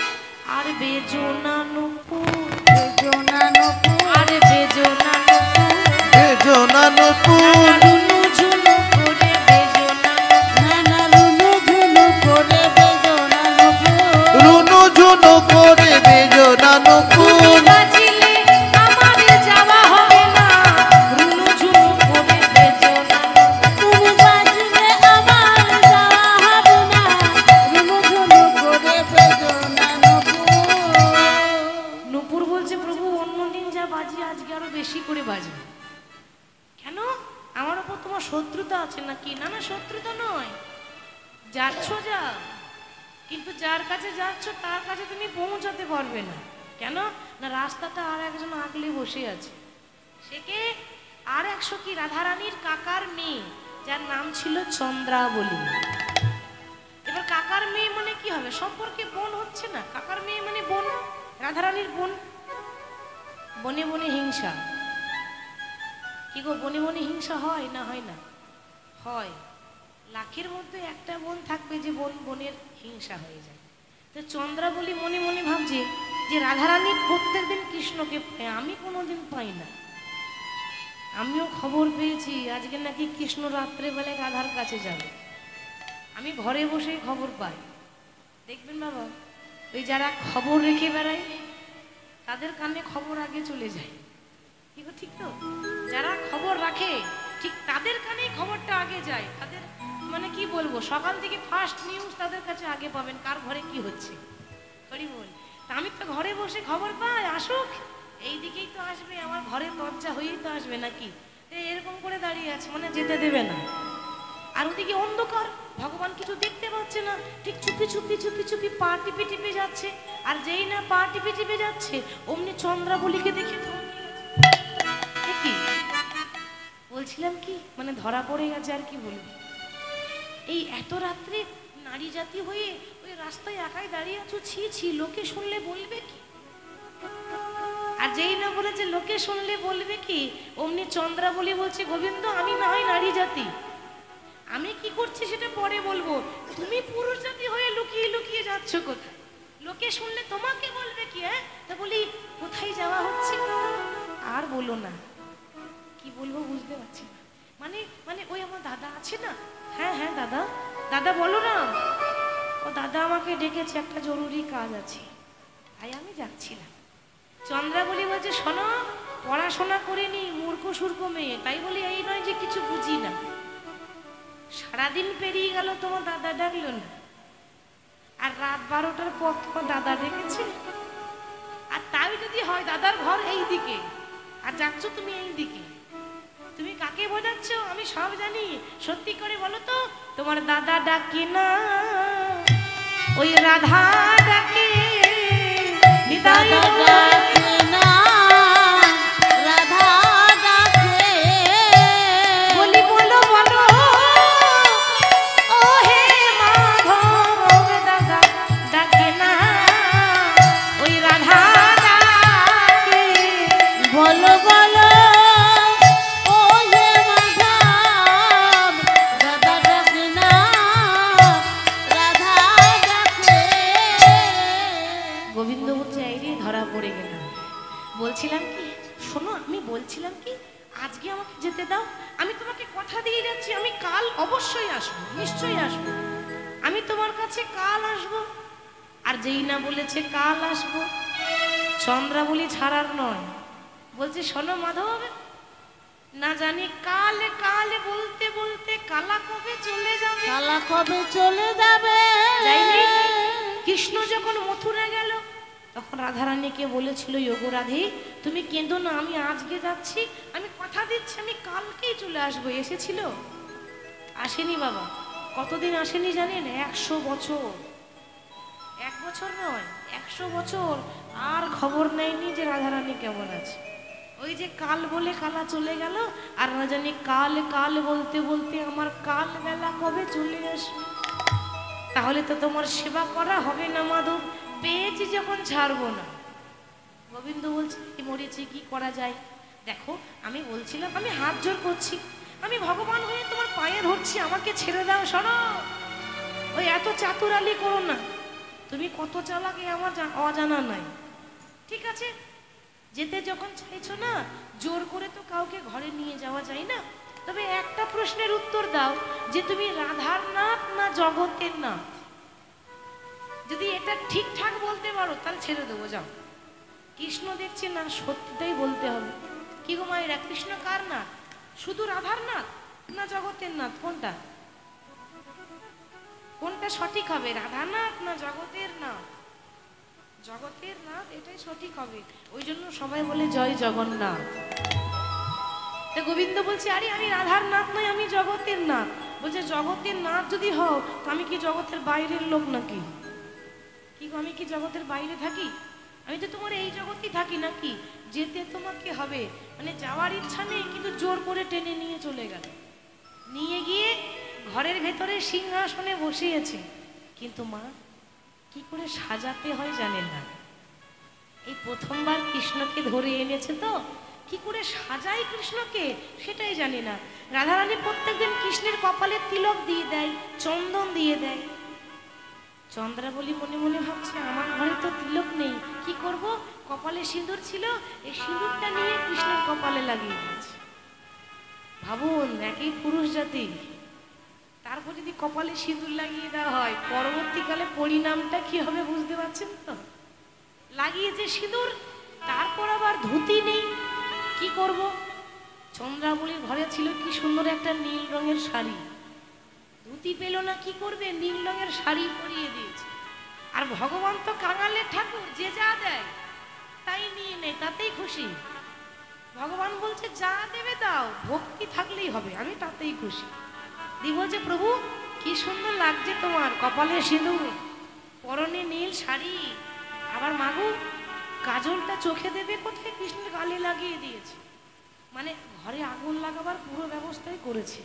আর বেজো না নুপুর, বেজো না নুপুর, আর বেজো না নুপুর, বেজো না নুপুর, রুনু ঝুনু করে বেজো না, না না রুনু ঝুনু করে বেজো না নুপুর, রুনু ঝুনু করে বেজো না নুপুর, বাজিলে আমার যাওয়া হবে না, রুনু ঝুনু করে বেজো না, তুমি বাজলে আমার যাওয়া হবে না, রুনু ঝুনু করে বেজো না নুপুর। নুপুর বলছে প্রভু অন্যদিন যা বাজি আজকে আরো বেশি করে বাজবে। কেন? আমার ওপর তোমার শত্রুতা আছে নাকি? না না, শত্রুতা নয়, যাচ্ছ যা, কিন্তু যার কাছে যাচ্ছ তার কাছে তুমি পৌঁছাতে পারবে না। কেন না? রাস্তাটা আর একজন আগলে বসে আছে। সে কে? আর একশো কি রাধারানীর কাকার মেয়ে, যার নাম ছিল চন্দ্রাবলী। এবার কাকার মেয়ে মানে কি হবে? সম্পর্কে বোন হচ্ছে আছে না, কাকার মেয়ে মানে বোন, রাধারানীর বোন। বনে বনে হিংসা, কি গো বনে বনে হিংসা হয় না হয় না? হয়। লাখের মধ্যে একটা বোন থাকবে যে বোন বোনের হিংসা হয়ে যায়। তো চন্দ্রাবলী মনে মনে ভাবছে যে রাধারানী প্রত্যেকদিন কৃষ্ণকে পায়, আমি কোনোদিন পাই না। আমিও খবর পেয়েছি আজকে নাকি কৃষ্ণ রাত্রেবেলায় রাধার কাছে যাবে। আমি ঘরে বসেই খবর পাই। দেখবেন বাবা, ওই যারা খবর রেখে বেড়ায় তাদের কানে খবর আগে চলে যায়। কি গো ঠিক তো? যারা খবর রাখে ঠিক তাদের কানেই খবরটা আগে যায়। তাদের মানে কি বলবো, সকাল থেকে ফার্স্ট নিউজ তাদের কাছে আগে পাবেন, কার ঘরে কি হচ্ছে। হরি বল। তা আমি তো ঘরে বসে খবর পাই, আসুক এই দিকেই তো আসবে, আমার ঘরে দরজা হয়েই তো আসবে নাকি। এরকম করে দাঁড়িয়ে আছে, মানে যেতে দেবে না। আর ওদিকে অন্ধকার, ভগবান কিছু দেখতে পাচ্ছে না, ঠিক চুপি চুপি চুপি চুপি পা টিপে টিপে যাচ্ছে। আর যেই না পা টিপে টিপে যাচ্ছে অমনি চন্দ্রাবলীকে দেখে কি বলছিলাম, কি মানে ধরা পড়ে গেছে। আর কি বলবি, এই এত রাত্রে নারী জাতি হয়ে ওই রাস্তায় একাই দাঁড়িয়ে আছো, ছি ছি, লোকে শুনলে বলবে কি। আর যেই না বলেছে লোকে শুনলে বলবে কি, অমনি চন্দ্রাবলী বলছে, গোবিন্দ আমি না হয় নারী জাতি, আমি কি করছি সেটা পরে বলবো, তুমি পুরুষ জাতি হয়ে লুকিয়ে লুকিয়ে যাচ্ছ কোথায়, লোকে শুনলে তোমাকে বলবে কি। হ্যাঁ, তা বলি কোথায় যাওয়া হচ্ছে। আর বলো না, কি বলবো বুঝতে পারছি না। মানে মানে ওই আমার দাদা আছে না, হ্যাঁ হ্যাঁ দাদা, দাদা বলো না। ও দাদা আমাকে ডেকেছে, একটা জরুরি কাজ আছে, তাই আমি যাচ্ছিলাম। চন্দ্রাবলী বলছে, শোনো পড়াশোনা করিনি, মূর্খ সূর্খ মেয়ে, তাই বলি এই নয় যে কিছু বুঝি না। সারাদিন পেরিয়ে গেল, তোমার দাদা ডাকলো না। আর রাত 12টার পর তোমার দাদা ডেকেছে। আর তাই যদি হয় দাদার ঘর এই দিকে আর যাচ্ছ তুমি এই দিকে, তুমি কাকে বোঝাচ্ছ আমি সব জানি। সত্যি করে বলো তো, তোমার দাদা ডাকে না, ওই রাধা ডাকে। দাদা ডাকে না, রাধা ডাকে। বলি বলো বলো, ও হে মাধব, দাদা ডাকে না, ওই রাধা ডাকে। বলো বলো, ও হে মাধব, দাদা ডাকে না, রাধা ডাকে। গোবিন্দ বলছে, এই রে ধরা পড়ে গেলাম। বলছিলাম কি, শোনো আমি বলছিলাম কি, আজকে আমাকে যেতে দাও, আমি তোমাকে কথা দিয়ে যাচ্ছি, আমি কাল অবশ্যই আসবো, নিশ্চয়ই আসবো, আমি তোমার কাছে কাল আসবো। আর যেই না বলেছে কাল আসবো, চন্দ্রাবলী ছাড়ার নয়, বলছে শোনো মাধব, না জানি কালে কালে বলতে বলতে কালা কবে চলে যাবে। কালা কবে চলে যাবে। যাইনি, কৃষ্ণ যখন মথুরা গেল তখন রাধারানীকে বলেছিল, যোগো রাধে তুমি কেঁদো না, আমি আজকে যাচ্ছি, আমি কথা দিচ্ছি আমি কালকেই চলে আসবো। এসেছিল? আসেনি বাবা। কতদিন আসেনি জানেন? 100 বছর। 1 বছর নয়, 100 বছর। আর খবর নেয়নি যে রাধারানী কেমন আছে। ওই যে কাল বলে কালা চলে গেল, আর না জানি কাল কাল বলতে বলতে আমার কাল বেলা কবে চলে আসবে। তাহলে তো তোমার সেবা করা হবে না মাধব, পেয়েছি যখন ছাড়বো না। গোবিন্দ বলছে, মরেছি কি করা যায়। দেখো আমি বলছিলাম, আমি হাত জোর করছি, আমি ভগবান হয়ে তোমার পায়ে ধরছি, আমাকে ছেড়ে দাও। শোনো, ওই এত চাতুরালি করো না, তুমি কত চালাক আমার অজানা নাই। ঠিক আছে, যেতে যখন চাইছো না, জোর করে তো কাউকে ঘরে নিয়ে যাওয়া যায় না। তবে একটা প্রশ্নের উত্তর দাও, যে তুমি রাধার নাথ না জগতের নাথ। যদি এটা ঠিকঠাক বলতে পারো তাহলে ছেড়ে দেবো, যাও। কৃষ্ণ দেখছে না, সত্যিটাই বলতে হবে। কি গো মায়েরা, কৃষ্ণ কার নাথ? শুধু রাধার নাথ না জগতের নাথ? কোনটা কোনটা সঠিক হবে, রাধার নাথ না জগতের নাথ? জগতের নাথ, এটাই সঠিক হবে। ওই জন্য সবাই বলে জয় জগন্নাথ। তা গোবিন্দ বলছে, আরে আমি রাধার নাথ নয়, আমি জগতের নাথ। বলছে, জগতের নাথ যদি হও তো আমি কি জগতের বাইরের লোক নাকি? কি গো, আমি কি জগতের বাইরে থাকি? আমি তো তোমার এই জগতেই থাকি নাকি? যেতে তোমাকে হবে, মানে যাওয়ার ইচ্ছা নেই, কিন্তু জোর করে টেনে নিয়ে চলে গেল। নিয়ে গিয়ে ঘরের ভেতরে সিংহাসনে বসিয়েছে। কিন্তু মা কি করে সাজাতে হয় জানেন না। এই প্রথমবার কৃষ্ণকে ধরে এনেছে তো কি করে সাজাই কৃষ্ণকে সেটাই জানি না। রাধারানী প্রত্যেকদিন কৃষ্ণের কপালে তিলক দিয়ে দেয়, চন্দন দিয়ে দেয়। চন্দ্রাবলী মনে মনে ভাবছে আমার ঘরে তো তিলক নেই, কি করব? কপালে সিঁদুর ছিল, এই সিঁদুরটা নিয়ে কৃষ্ণের কপালে লাগিয়ে দিয়েছে। ভাবুন, একই পুরুষ জাতি, তারপর যদি কপালে সিঁদুর লাগিয়ে দেওয়া হয় পরবর্তীকালে পরিণামটা কি হবে বুঝতে পারছেন তো? লাগিয়েছে সিঁদুর, তারপর আবার ধুতি নেই, কি করব? চন্দ্রাবলীর ঘরে ছিল কি সুন্দর একটা নীল রঙের শাড়ি, ধুতি পেল না, কি করবে? নীল রঙের শাড়ি পরিয়ে দিয়েছে। আর ভগবান তো কাঙালের ঠাকুর, যে যা দেয় তাই নিয়ে নেয়, তাতেই খুশি। ভগবান বলছে যা দেবে দাও, ভক্তি থাকলেই হবে, আমি তাতেই খুশি। দি বলছে প্রভু কি সুন্দর লাগছে তোমার, কপালে সিঁদুর, পরনে নীল শাড়ি, আবার মাগু কাজলটা চোখে দেবে কোথায়? কৃষ্ণের গালে লাগিয়ে দিয়েছে। মানে ঘরে আগুন লাগাবার পুরো ব্যবস্থাই করেছে।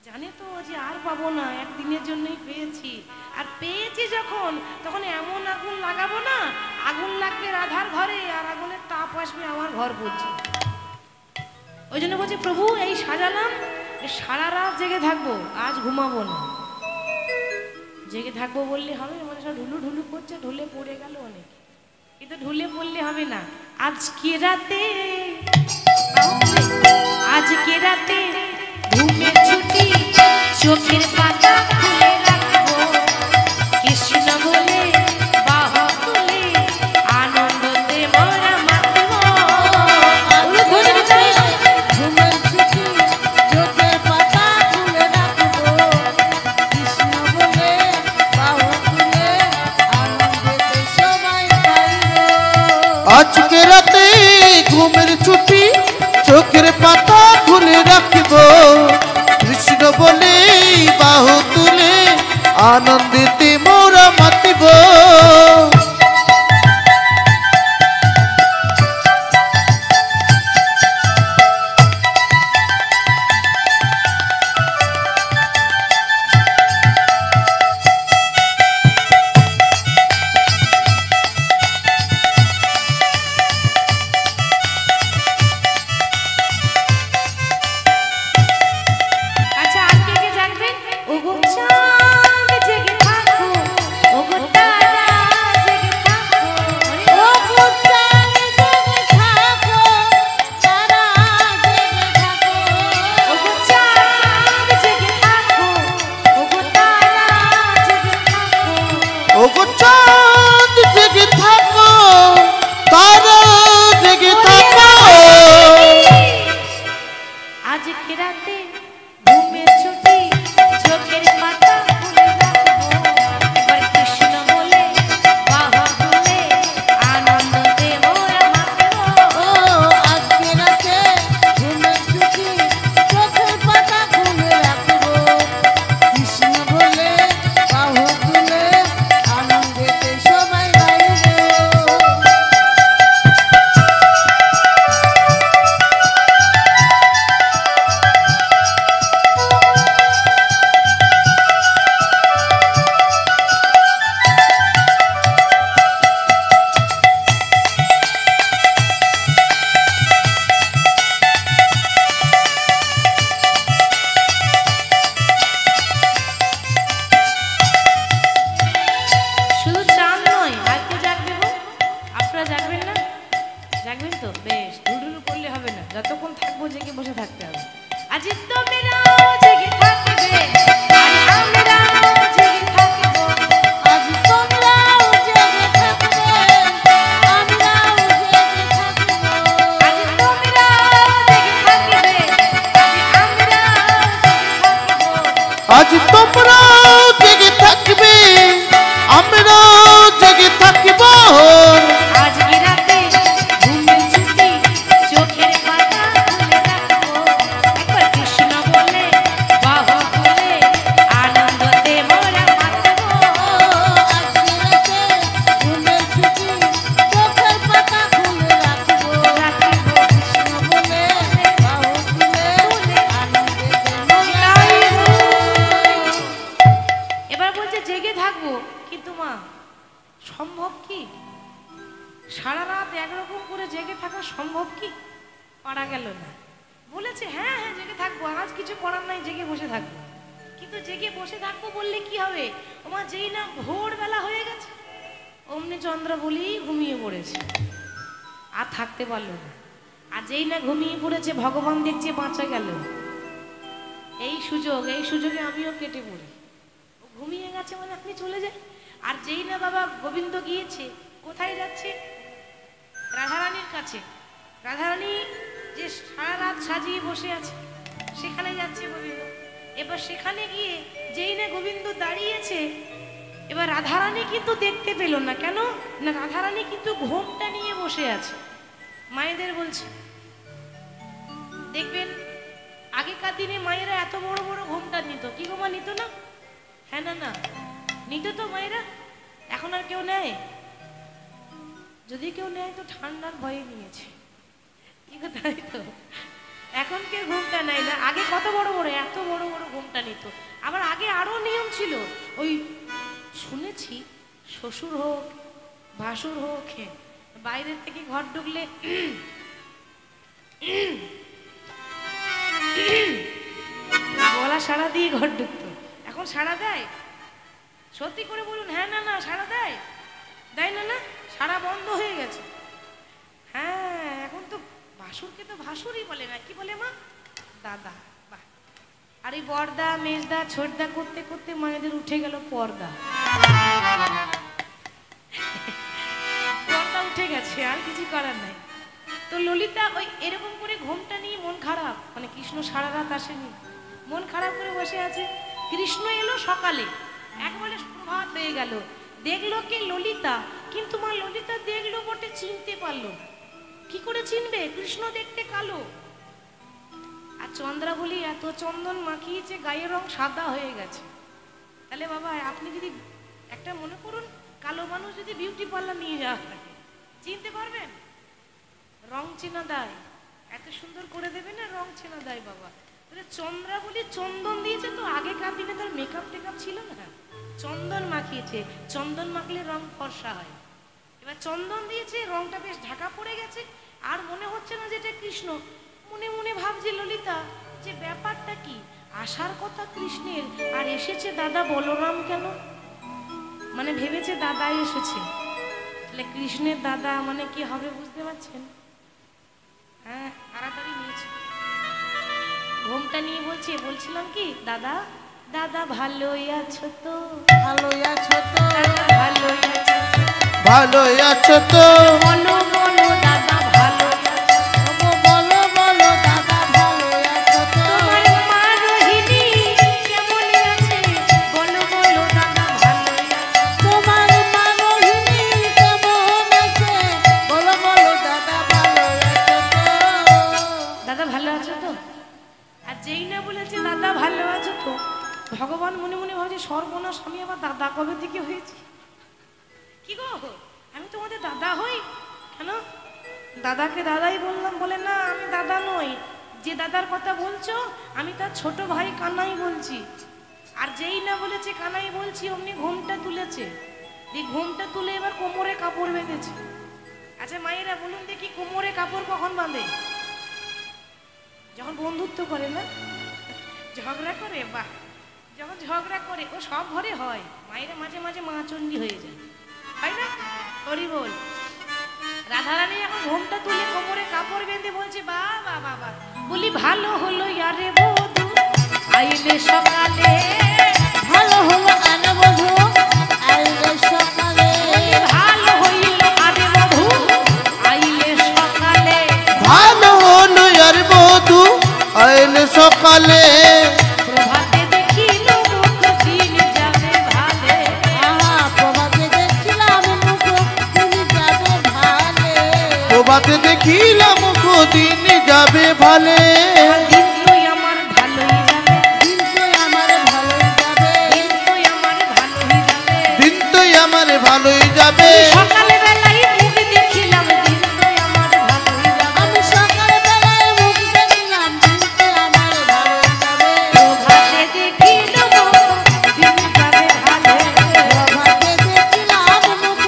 জানে তো যে আর পাবো না, একদিনের জন্যই পেয়েছি, আর পেয়েছি যখন তখন এমন আগুন লাগাবো না, আগুন লাগবে রাধার ঘরে আর আগুনের তাপ আসবে আমার ঘর পর্যন্ত। ওই জন্য বলছি প্রভু এই সাজালাম, সারা রাত জেগে থাকবো, আজ ঘুমাবো না। জেগে থাকবো বললে হবে? মানে সব ঢুলু ঢুলু করছে, ঢুলে পড়ে গেল অনেক, কিন্তু ঢুলে পড়লে হবে না। আজকে রাতে, আজকে রাতে ঘুমের ছুটি, চোখের পাতা খুলে রাখবো, কৃষ্ণ বলে বাহু তুলে আনন্দতে মোরা মাতবো। ঘুমের ছুটি চোখের পাতা খুলে রাখবো, কৃষ্ণ বলে বাহু তুলে আনন্দেতে সবাই গাইবো। আজকে রাতে ঘুমের ছুটি, চোখের পাতা খুলে রাখবো, কৃষ্ণ বলে বাহু তুলে আনন্দেতে মোরা মাতিব। আচ্ছা আর কে কে জানবেন? ওগো চাঁদ জেগে থাকো, ওগো তারা জেগে থাকো, ও চাঁদ জেগে থাকো, তারা জেগে থাকো। ওগো চাঁদ জেগে থাকো, ওগো তারা জেগে থাকো। ওগো চাঁদ জেগে থাকো, তারা জেগে থাকো। আজকে রাতে ঘুমের ছুটি, চোখের পাতা খুলে রাখবো, এবার কৃষ্ণ বলে বাহু তুলে আনন্দতে মোরা মাতবো। ও আজকে রাতে ঘুমের ছুটি, চোখের পাতা খুলে রাখবো, কৃষ্ণ বলে বাহু তুলে আনন্দেতে সবাই গাইবো। শুধু চাঁদ নয়, আর কেউ জাগবে গো? আপনারা জাগবেন না? জাগবেন তো? বেশ, ঢুলঢুলু করলে হবে না, যতক্ষণ থাকবো জেগে বসে থাকতে হবে। আজ তোমরাও জেগে থাকবে, আর আমরাও জেগে থাকবো। আজ তোমরাও জেগে থাকবে, আমরাও জেগে থাকবো। আজ তোমরাও জেগে থাকবে, আজ আমরাও জেগে থাকবো। আজ তোমরাও জেগে থাকবে, আমরাও জেগে থাকব। আজকে রাতে ঘুমের ছুটি, চোখের পাতা খুলে রাখবো, একবার কৃষ্ণ বলে বাহু তুলে আনন্দতে মোরা মাতবো। আজকে রাতে ঘুমের ছুটি, চোখের পাতা খুলে রাখবো, কৃষ্ণ বলে বাহু তুলে আনন্দেতে মোরা গাইবো। এবার বলছে জেগে থাকবো, কিন্তু মা সারা রাত একরকম করে জেগে থাকা সম্ভব কি? পারা গেল না। বলেছে হ্যাঁ হ্যাঁ জেগে থাকবো, আজ কিছু করার নাই, জেগে বসে থাকবো। কিন্তু জেগে বসে থাকবো বললে কি হবে? ওমা যেই না ভোরবেলা হয়ে গেছে অমনি চন্দ্রাবলী ঘুমিয়ে পড়েছে, আর থাকতে পারলো না। আর যেই না ঘুমিয়ে পড়েছে ভগবান দেখছে বাঁচা গেল, এই সুযোগে আমিও কেটে পড়ি। ও ঘুমিয়ে গেছে মানে আপনি চলে যান। আর যেই না বাবা গোবিন্দ গিয়েছে, কোথায় যাচ্ছে? রাধারানীর কাছে। রাধারানী যে সারা রাত সাজিয়ে বসে আছে সেখানে যাচ্ছে গোবিন্দ। এবার সেখানে গিয়ে যেই না গোবিন্দ দাঁড়িয়েছে, এবার রাধারানী কিন্তু দেখতে পেল না। কেন না? রাধারানী কিন্তু ঘোমটা নিয়ে বসে আছে। মায়েদের বলছে দেখবেন আগেকার দিনে মায়েরা এত বড় বড় ঘোমটা নিত। কি গো মা, নিত না? হ্যাঁ না না নিত তো মায়েরা। এখন আর কেউ নেয়? যদি কেউ নেয় তো ঠান্ডার ভয়ে নিয়েছে। কি গো, তাই তো। এখন কেউ ঘোমটা নেয় না। আগে কত বড় বড়, এত বড় বড় ঘোমটা নিত। আবার আগে আরো নিয়ম ছিল। ওই শুনেছি শ্বশুর হোক ভাসুর হোক বাইরের থেকে ঘর ঢুকলে গলা সাড়া দিয়ে ঘর ঢুকতো। এখন সাড়া দেয়? সত্যি করে বলুন। হ্যাঁ না না সাড়া দেয়? দেয় না? না সাড়া বন্ধ হয়ে গেছে। হ্যাঁ এখন তো ভাসুরকে তো ভাসুরই বলে না, কি বলে মা? দাদা। বাহ। আর এই বড়দা মেজদা ছোটদা করতে করতে মায়েদের উঠে গেল পর্দা। পর্দা উঠে গেছে, আর কিছু করার নাই। তো ললিতা ওই এরকম করে ঘোমটা নিয়ে মন খারাপ, মানে কৃষ্ণ সারা রাত আসেনি, মন খারাপ করে বসে আছে। কৃষ্ণ এলো সকালে, একবারে প্রভাত হয়ে গেল। দেখলো কে? ললিতা। কিন্তু মা ললিতা দেখলো বটে, চিনতে পারলো না। কি করে চিনবে? কৃষ্ণ দেখতে কালো। আর চন্দ্রাবলী এত চন্দন মাখিয়েছে, গায়ের রং সাদা হয়ে গেছে। তাহলে বাবা আপনি যদি একটা মনে করুন, কালো মানুষ যদি বিউটি পার্লার নিয়ে যাওয়া থাকে, চিনতে পারবেন? রং চেনা দেয়, এত সুন্দর করে দেবে না, রং চেনা দেয় বাবা। তাহলে চন্দ্রাবলী চন্দন দিয়েছে তো। আগেকার দিনে তার মেকআপ টেকআপ ছিল না, চন্দন মাখিয়েছে। চন্দন মাখলে রং ফর্সা হয়। এবার চন্দন দিয়েছে, রংটা বেশ ঢাকা পড়ে গেছে, আর মনে হচ্ছে না যেটা কৃষ্ণ। মনে মনে ভাবছে ললিতা যে ব্যাপারটা কি, আসার কথা কৃষ্ণের আর এসেছে দাদা বলরাম কেন? মানে ভেবেছে দাদাই এসেছে। তাহলে কৃষ্ণের দাদা মানে কি হবে বুঝতে পারছেন? হ্যাঁ তাড়াতাড়ি নিয়েছে ঘোমটা নিয়ে বলছে, বলছিলাম কি দাদা, দাদা ভালোই আছো তো? ভালোই আছো তো? দাদা ভালোই আছো তো? ভালোই আছো তো? বলো বলো দাদা ভালোই আছো? বলো বলো দাদা ভালোই আছো তো? তোমার মা রোহিণী কেমন আছে? বলো বলো দাদা ভালোই আছো? তোমার মা রোহিণী কেমন আছে? বলো বলো দাদা ভালোই আছো তো? দাদা ভালো আছো তো? আর যেই না বলেছে দাদা ভালো আছো তো, ভগবান মনে মনে ভাবছে সর্বনাশ, আমি আবার দাদা কবে থেকে হয়েছি? কি গো, আমি তোমাদের দাদা হই কেন? দাদাকে দাদাই বললাম। বলে না আমি দাদা নই, যে দাদার কথা বলছো আমি তার ছোট ভাই কানাই বলছি। আর যেই না বলেছে কানাই বলছি, অমনি ঘোমটা তুলেছে। দিয়ে ঘোমটা তুলে এবার কোমরে কাপড় বেঁধেছে। আচ্ছা মায়েরা বলুন দেখি, কোমরে কাপড় কখন বাঁধে? যখন বন্ধুত্ব করে না, ঝগড়া করে। বাহ, যখন ঝগড়া করে, ও সব ঘরে হয়। মায়েরা মাঝে মাঝে মা চণ্ডী হয়ে যায়, হয় না? হরি বল। রাধারানী এখন ঘোমটা তুলে কোমরে কাপড় বেঁধে বলছে বা বা বাবা। বলি ভালো হলো ইয়ারে বধু আইলে সকালে, ভালো হলো আনে বধু আইলে সকালে। বলি ভালো হইল আরে বধু আইলে সকালে। ভালো হলো আর বধু আইলে সকালে। প্রভাতে দেখিল মুখ দিন যাবে ভালে। আহা প্রভাতে দেখছিলাম মুখ দিন যাবে ভালে। প্রভাতে দেখিলাম দিন যাবে ভালে। দিন তুই আমার ভালোই যাবে, দিন তো আমার ভালোই যাবে। দিন তুই আমার ভালোই যাবে। দিন তো আমার ভালোই যাবে। সকালে বেলায় মুখ দেখিলাম, দিন তুই আমার ভালোই যাবে। আমি সকাল বেলায় মুখ দেখলাম, দিন তো আমার ভালোই যাবে। প্রভাতে দেখিল মুখ দিন যাবে ভালে। প্রভাতে দেখলাম মুখ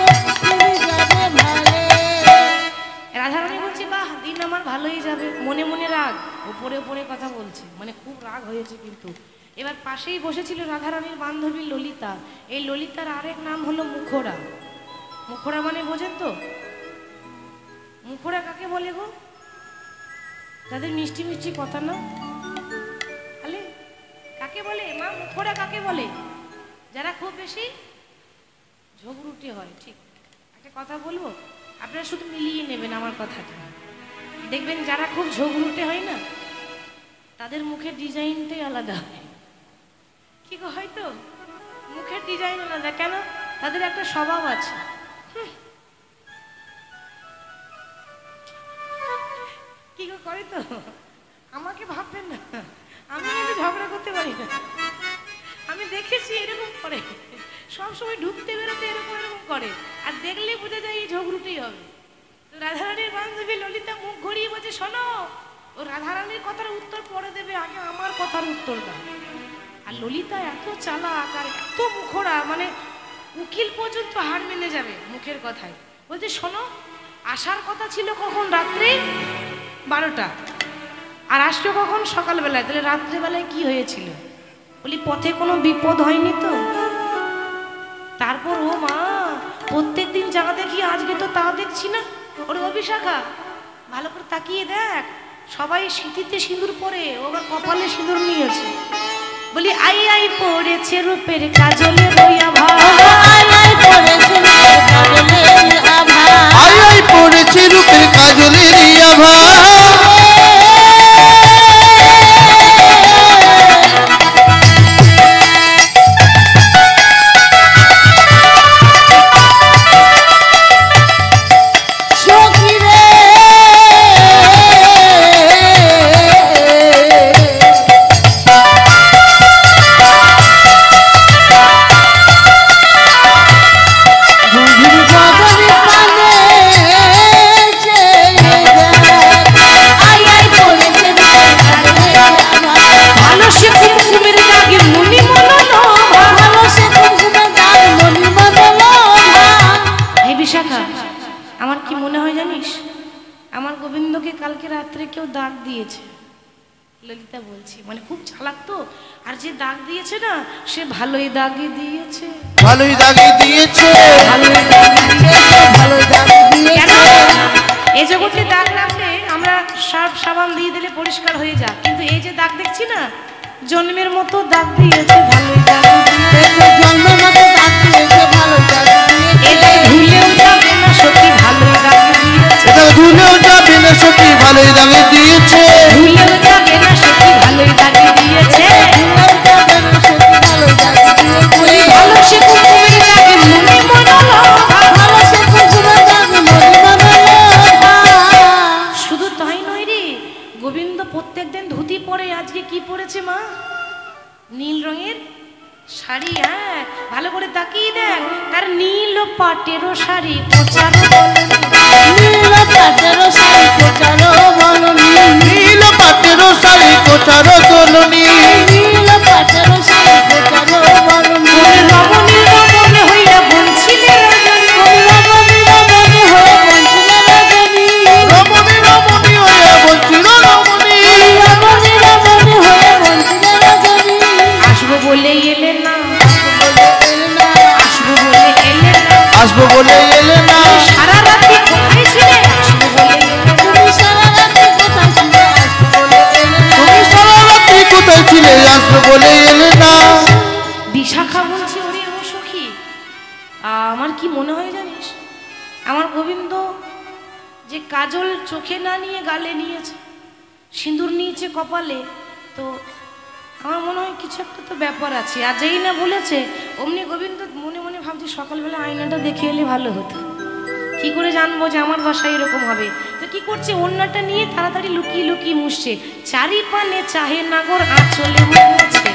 দিন যাবে ভালে। রাগের কথা বলছে, মানে খুব রাগ হয়েছে। কিন্তু এবার পাশেই বসেছিল রাধারানীর বান্ধবী ললিতা। এই ললিতার আরেক নাম হলো মুখোরা। মুখোরা মানে বোঝেন তো? মুখোরা কাকে বলে গো? তাদের মিষ্টি মিষ্টি কথা না, আলে কাকে বলে মা? মুখোরা কাকে বলে? যারা খুব বেশি ঝগড়ুটে হয়। ঠিক একটা কথা বলবো, আপনারা শুধু মিলিয়ে নেবেন আমার কথাটা। দেখবেন যারা খুব ঝগড়ুটে হয় না, তাদের মুখের ডিজাইনটাই আলাদা হয়। কি গো, হয়তো মুখের ডিজাইন আলাদা কেন? তাদের একটা স্বভাব আছে। কি গো, করে তো? আমাকে ভাববেন না, আমি কিন্তু ঝগড়া করতে পারি না। আমি দেখেছি এরকম করে, সবসময় ঢুকতে বেরোতে এরকম এরকম করে, আর দেখলেই বোঝা যায় এই ঝগড়ুটেই হবে। তো রাধারানীর বান্ধবী ললিতা মুখ ঘুরিয়ে বলছে, শোনো, ও রাধারানীর কথার উত্তর পরে দেবে, আগে আমার কথার উত্তর দাও। আর ললিতা এত চালাক আর এত মুখোড়া, মানে উকিল পর্যন্ত হার মেনে যাবে মুখের কথায়। বলছে, শোনো, আসার কথা ছিল কখন? রাত্রি 12টা, আর আসছো কখন? সকালবেলায়। তাহলে রাত্রেবেলায় কি হয়েছিল? বলি, পথে কোনো বিপদ হয়নি তো? তারপর ও মা, প্রত্যেক দিন যা দেখি আজকে তো তা দেখছি না। ওর অভিশাখা, ভালো করে তাকিয়ে দেখ, সবাই সিঁথিতে সিঁদুর পরে, ও আবার কপালে সিঁদুর নিয়েছে। বলি, আই আই পড়েছে রূপের কাজলের ওই আভা, আই আই পড়েছে কাজলের আভা, আই আই পড়েছে রূপের কাজলের আভা। আমার কি মনে হয় জানিস, আমার গোবিন্দকে কালকে রাত্রে কেউ দাগ দিয়েছে। ললিতা বলছি, মানে খুব চালাক তো, আর যে দাগ দিয়েছে না, সে ভালোই দাগে দিয়েছে, ভালোই দাগে দিয়েছে, ভালোই দাগে দিয়েছে, ভালোই দাগ দিয়েছে। কেন? এই জগতে দাগ লাগলে আমরা সার্ফ সাবান দিয়ে দিলে পরিষ্কার হয়ে যায়, কিন্তু এই যে দাগ দেখছি না, জন্মের মতো দাগ দিয়েছে, ভালোই দাগ দিয়েছে, জন্মের মতো দাগ দিয়েছে, ভালোই দাগ দিয়েছে। এটা ভুলেও যাবে না সত্যি, ভালোই দাগ দিয়েছে, এটা ভুলেও যাবে না সত্যি, ভালোই দাগে দিয়েছে, ভুলেও যাবে না সত্যি, ভালোই দাগ দিয়েছে। ভালোই দাগ দিয়েছে, ভালোই দাগ দিয়েছে। ভালো সে কুকুরের দাগে মনে মনলো, ভালো সে কুকুরের দাগ মনে মনলো। শুধু তাই নয় রে, গোবিন্দ প্রত্যেকদিন ধুতি পরে, আজকে কি পরেছে মা? নীল রঙের শাড়ি। হ্যাঁ, ভালো করে তাকিয়ে দেখ, তার নীল পাটেরও শাড়ি, কোচারও নীল পাটেরও শাড়ি, কোচারও বলনি। নীল পাটেরও শাড়ি, কোচারও তোলনি, নীল পাটেরও শাড়ি, কোচারও বলনি। রমণী রমণী হইয়া বলছিলে রজনী, রমণী রমণী হয়ে বঞ্চিল রজনী। রমণী রমণী হয়ে বলছিল রমণী, রমণী রমণী হয়ে বঞ্চিল রজনী। আসবো বলে এলে না, এলে না, আসবো বলে এলে না, আসবো বলে এলে না, সারা রাত্রি কোথায় ছিলে? আসবো বলে এলে না, তুমি সারা রাত্রি কোথায় ছিলে? আসবো বলে এলে না। তুমি সারা রাত্রি কোথায় ছিলে? আসবো বলে এলে না। বিশাখা বলছে, ওরে ও সখী, আমার কি মনে হয় জানিস, আমার গোবিন্দ যে কাজল চোখে না নিয়ে গালে নিয়েছে, সিঁদুর নিয়েছে কপালে, তো আমার মনে হয় কিছু একটা তো ব্যাপার আছে। আর যেই না বলেছে, অমনি গোবিন্দ মনে মনে ভাবছি, সকালবেলা আয়নাটা দেখে এলে ভালো হতো। কি করে জানবো যে আমার বাসায় এরকম হবে? তো কি করছে, ওড়নাটা নিয়ে তাড়াতাড়ি লুকিয়ে লুকিয়ে মুছছে। চারি পানে চাহে নাগর, আঁচলে মুখ মুছছে,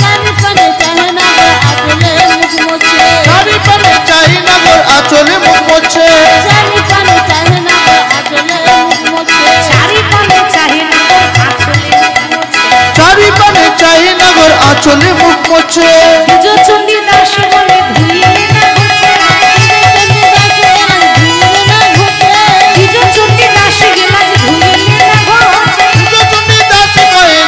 চারি পানে চাহে না গো, আঁচলে মুখ মোছে। চারি পানে চাহি না গো, আঁচলে মুখ মোছে, চারি পানে চাহে না গো, আঁচলে মুখ মোছে। চারি পানে চাহে নাগর, আঁচলে মুখ মুছছে। চারি পানে চাহি না গো, আঁচলে মুখ মোছে, চণ্ডী দাস বলে ধুইলে না ঘুচে, চণ্ডী দাস গেলাস ধুইলে না ঘুচে, চণ্ডী দাস কয়ে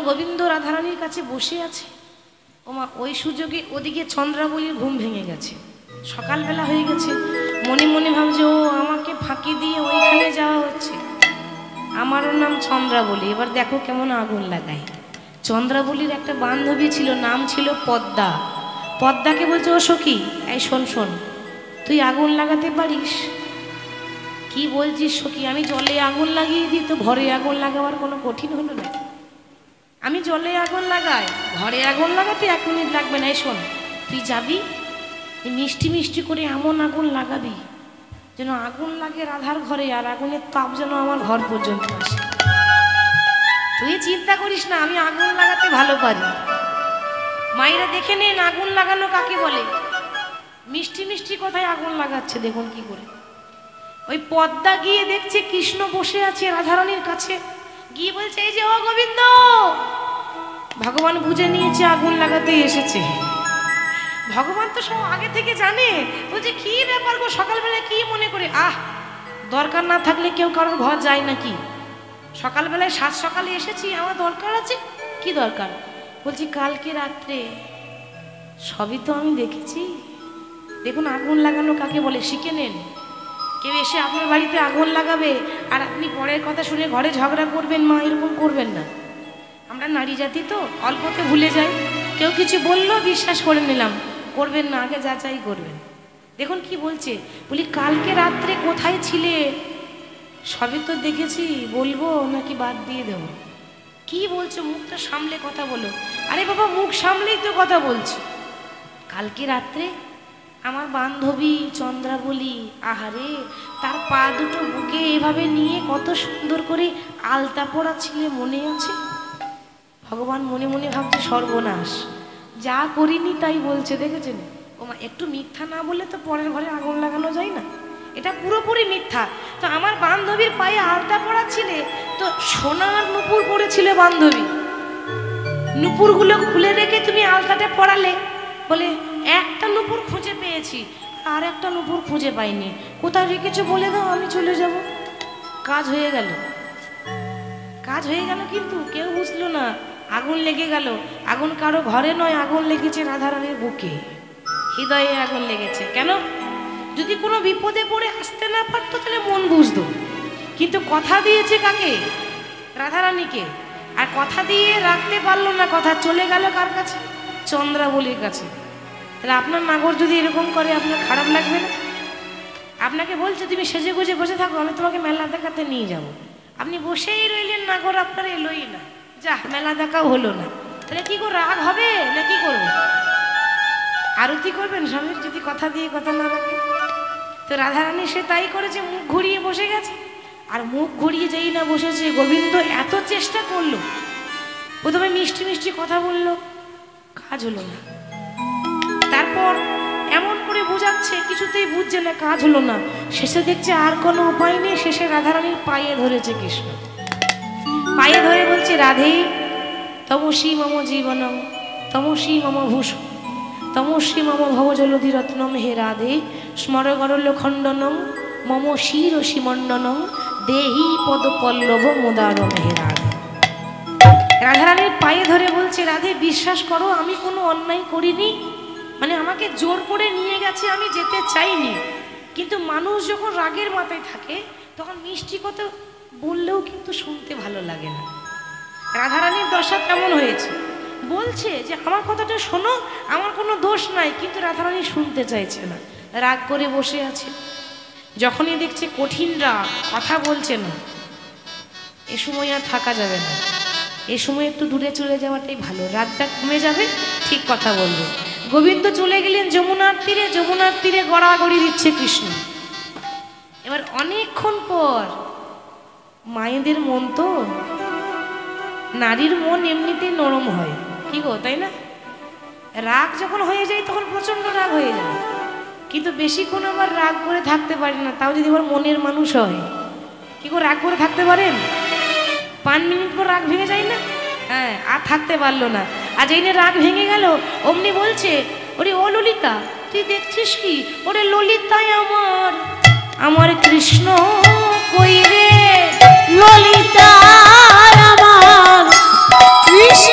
গোবিন্দ রাধারানীর কাছে বসে আছে, ওমা ওই সুযোগে ওদিকে চন্দ্রাবলীর ঘুম ভেঙে গেছে, সকালবেলা হয়ে গেছে। মনে মনে ভাবছে ও আমাকে ফাঁকি দিয়ে ওইখানে যাওয়া হচ্ছে, আমারও নাম চন্দ্রাবলী, এবার দেখো কেমন আগুন লাগায়। চন্দ্রাবলীর একটা বান্ধবী ছিল, নাম ছিল পদ্মা। পদ্মাকে বলছে ও সখী, এই শোন শোন, তুই আগুন লাগাতে পারিস? কি বলছিস সখী, আমি জলে আগুন লাগিয়ে দিই, তো ঘরে আগুন লাগাবার কোনো কঠিন হলো না? আমি জলে আগুন লাগাই, ঘরে আগুন লাগাতে 1 মিনিট লাগবে না। এই শোন, তুই যাবি, এই মিষ্টি মিষ্টি করে এমন আগুন লাগাবি যেন আগুন লাগে রাধার ঘরে, আর আগুনের তাপ যেন আমার ঘর পর্যন্ত আসে। তুই চিন্তা করিস না, আমি আগুন লাগাতে ভালো পারি। মায়েরা দেখে নেন আগুন লাগানো কাকে বলে। মিষ্টি মিষ্টি কথায় আগুন লাগাচ্ছে, দেখুন কি করে। ওই পদ্মা গিয়ে দেখছে কৃষ্ণ বসে আছে রাধারানীর কাছে, গিয়ে বলছে এই যে ও গোবিন্দ। ভগবান বুঝে নিয়েছে আগুন লাগাতে এসেছে। ভগবান তো সব আগে থেকে জানে। বলছে কি ব্যাপার গো, সকালবেলা কি মনে করে? দরকার না থাকলে কেউ কারোর ঘর যায় নাকি? সকালবেলায় 7 সকালে এসেছি, আমার দরকার আছে। কি দরকার? বলছি কালকে রাত্রে সবই তো আমি দেখেছি। দেখুন আগুন লাগানো কাকে বলে, শিখে নেন। কেউ এসে আপনার বাড়িতে আগুন লাগাবে আর আপনি পরের কথা শুনে ঘরে ঝগড়া করবেন, মা এরকম করবেন না। আমরা নারী জাতি তো অল্পতে ভুলে যাই, কেউ কিছু বললো বিশ্বাস করে নিলাম, করবেন না, আগে যাচাই করবেন। দেখুন কি বলছে, বলি কালকে রাত্রে কোথায় ছিলে? সবই তো দেখেছি, বলবো নাকি বাদ দিয়ে দেবো? কি বলছো, মুখটা সামলে কথা বলো। আরে বাবা মুখ সামলেই তো কথা বলছি। কালকে রাত্রে আমার বান্ধবী চন্দ্রাবলী, আহারে তার পা দুটো বুকে এভাবে নিয়ে কত সুন্দর করে আলতা পরা ছিলে, মনে আছে? ভগবান মনে মনে ভাবছে সর্বনাশ, যা করিনি তাই বলছে, দেখেছেন? ওমা একটু মিথ্যা না বললে তো পরের ঘরে আগুন লাগানো যায় না, এটা পুরোপুরি মিথ্যা। তো আমার বান্ধবীর পায়ে আলতা পরা ছিলে, তো সোনার নুপুর পরেছিলে বান্ধবী, নুপুরগুলো খুলে রেখে তুমি আলতাটা পরালে। বলে একটা নুপুর খুঁজে পেয়েছি, আর একটা নুপুর খুঁজে পাইনি, কোথায় রেখেছো বলে দাও, আমি চলে যাব। কাজ হয়ে গেল, কাজ হয়ে গেল, কিন্তু কেউ বুঝলো না। আগুন লেগে গেল। আগুন কারো ঘরে নয়, আগুন লেগেছে রাধারানীর বুকে, হৃদয়ে আগুন লেগেছে। কেন? যদি কোনো বিপদে পড়ে আসতে না পারতো তাহলে মন বুঝতো, কিন্তু কথা দিয়েছে কাকে? রাধারানীকে। আর কথা দিয়ে রাখতে পারলো না, কথা চলে গেল কার কাছে? চন্দ্রাবলীর কাছে। তাহলে আপনার নাগর যদি এরকম করে, আপনার খারাপ লাগবে না? আপনাকে বলছে তুমি সেজে গুজে বসে থাকো, আমি তোমাকে মেলা দেখাতে নিয়ে যাব। আপনি বসেই রইলেন, নাগর আপনার এলোই না, যা মেলা দেখাও হলো না। তাহলে কি করে, রাগ হবে না? কি করবেন? আরতি করবেন স্বামীর, যদি কথা দিয়ে কথা না রাখে। তো রাধারানী সে তাই করেছে, মুখ ঘুরিয়ে বসে গেছে। আর মুখ ঘুরিয়ে যেই না বসেছে, গোবিন্দ এত চেষ্টা করলো, প্রথমে মিষ্টি মিষ্টি কথা বললো, কাজ হলো না। তারপর এমন করে বোঝাচ্ছে, কিছুতেই বুঝছে না, কাজ হলো না। শেষে দেখছে আর কোনো উপায় নেই, শেষে রাধারানীর পায়ে ধরেছে কৃষ্ণ। পায়ে ধরে বলছে রাধে তমসী মম জীবনম, তমসী মম ভূষণ, তমসী মম ভবজলধি রত্নম। হে রাধে স্মর গরল খণ্ডনম, মম শিরসি মণ্ডনম, দেহি পদ পল্লব মোদারম। হে রাধে, রাধারানীর পায়ে ধরে বলছে রাধে বিশ্বাস করো, আমি কোনো অন্যায় করিনি, মানে আমাকে জোর করে নিয়ে গেছে, আমি যেতে চাইনি। কিন্তু মানুষ যখন রাগের মাথায় থাকে, তখন মিষ্টি কথা বললেও কিন্তু শুনতে ভালো লাগে না। রাধারানীর দশা কেমন হয়েছে, বলছে যে আমার কথাটা শোনো, আমার কোনো দোষ নাই, কিন্তু রাধারানী শুনতে চাইছে না, রাগ করে বসে আছে। যখনই দেখছে কঠিন রাগ, কথা বলছে না, এ সময় আর থাকা যাবে না, এ সময় একটু দূরে চলে যাওয়াটাই ভালো, রাগটা কমে যাবে, ঠিক কথা বলবো। গোবিন্দ চলে গেলেন যমুনার তীরে, যমুনার তীরে গড়াগড়ি দিচ্ছে কৃষ্ণ। এবার অনেকক্ষণ পর, মায়েদের মন তো, নারীর মন এমনিতেই নরম হয়, কি গো তাই না? রাগ যখন হয়ে যায় তখন প্রচন্ড রাগ হয়ে যায়, কিন্তু বেশিক্ষণ আবার রাগ করে থাকতে পারে না, তাও যদি আবার মনের মানুষ হয়। কি করে রাগ করে থাকতে পারেন? 5 মিনিট পর রাগ ভেঙে যায় না? হ্যাঁ, আর থাকতে পারলো না। আর যেই না রাগ ভেঙে গেল, অমনি বলছে ওরে ও ললিতা, তুই দেখছিস কি? ওরে ললিতায় আমার, আমার কৃষ্ণ কই রে? ললিতা আমার কৃষ্ণ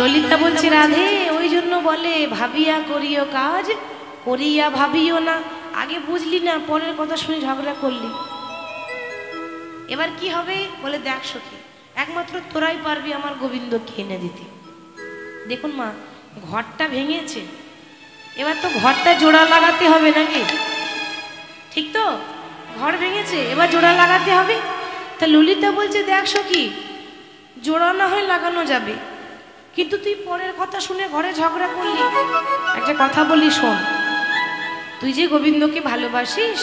ললিতা বলছে রাধে ওই জন্য বলে ভাবিয়া করিও কাজ করিয়া ভাবিও না। আগে বুঝলি না, পরের কথা শুনে ঝগড়া করলি। এবার কি হবে বলে দেখ সখী, একমাত্র তোরাই পারবি আমার গোবিন্দকে এনে দিতে। দেখুন মা, ঘরটা ভেঙেছে, এবার তো ঘরটা জোড়া লাগাতে হবে নাকি? ঠিক তো, ঘর ভেঙেছে, এবার জোড়া লাগাতে হবে। তা ললিতা বলছে দেখ সখী, জোড়া না হয় লাগানো যাবে, কিন্তু তুই পরের কথা শুনে ঘরে ঝগড়া করলি। একটা কথা বলি শোন, তুই যে গোবিন্দকে ভালোবাসিস,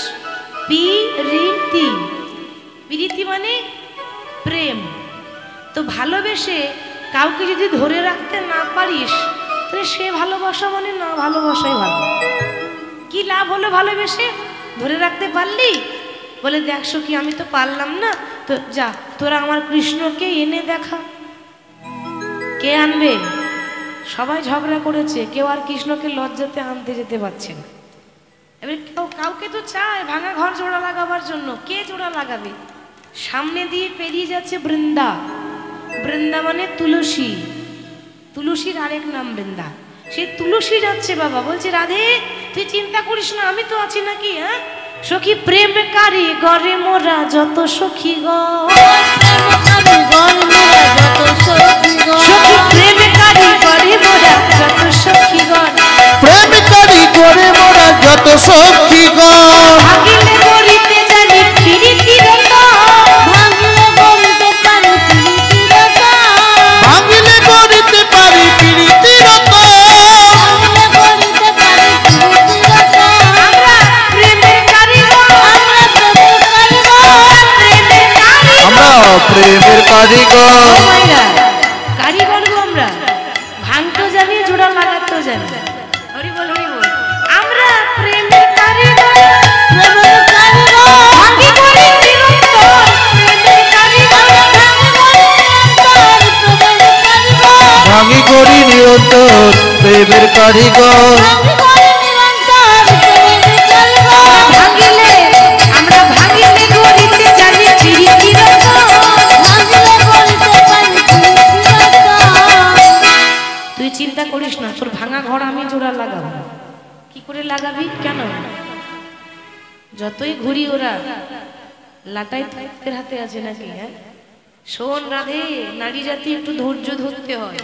প্রীতি, প্রীতি মানে প্রেম, তো ভালোবেসে কাউকে যদি ধরে রাখতে না পারিস তাহলে সে ভালোবাসা মানে না ভালোবাসাই ভালো। কি লাভ হলো ভালোবেসে? ধরে রাখতে পারলি? বলে দেখ সখী আমি তো পারলাম না, তো যা তোরা আমার কৃষ্ণকে এনে দেখা। কে আনবে? সবাই ঝগড়া করেছে, কেউ আর কৃষ্ণকে লজ্জাতে আনতে যেতে পারছে না। এবার কাউকে তো চায় ভাঙা ঘর জোড়া লাগাবার জন্য, কে জোড়া লাগাবে? সামনে দিয়ে পেরিয়ে যাচ্ছে বৃন্দা, বৃন্দা মানে তুলসী, তুলসীর আরেক নাম বৃন্দা। সে তুলসী যাচ্ছে বাবা, বলছে রাধে তুই চিন্তা করিস না, আমি তো আছি নাকি। হ্যাঁ সখী প্রেম কারিগরে মোরা যত সখী গণ, সখী প্রেম কারিগরে মোরা যত সখী গণ, প্রেম কারিগরে মোরা যত সখীগণ, ভাগিলে করিতে জানি প্রীতি রত, ভাঙিলে করিতে পারি প্রীতি রত। আমরা প্রেমের কারিগর, আমরা প্রেমের কারিগর, কারিগর গো আমরা, ভাঙতো জানি জোড়া লাগাতেও জানি। হরি বল হরি বল। আমরা প্রেমের কারিগর, ভাঙি করি নিরন্তর, প্রেমের কারিগর, ভাঙি করি নিরন্তর প্রেমের কারিগর। ভাঙিলে আমরা ভাঙিলে করিতে জানি প্রীতি রত। তুই চিন্তা করিস না, তোর ভাঙা ঘর আমি জোড়া লাগাবো। কি করে লাগাবি? কেন? যতই ঘুরি ওরা লাটাই তোর হাতে আছে নাকি? হ্যাঁ শোন রাধে, নারী জাতি একটু ধৈর্য ধরতে হয়।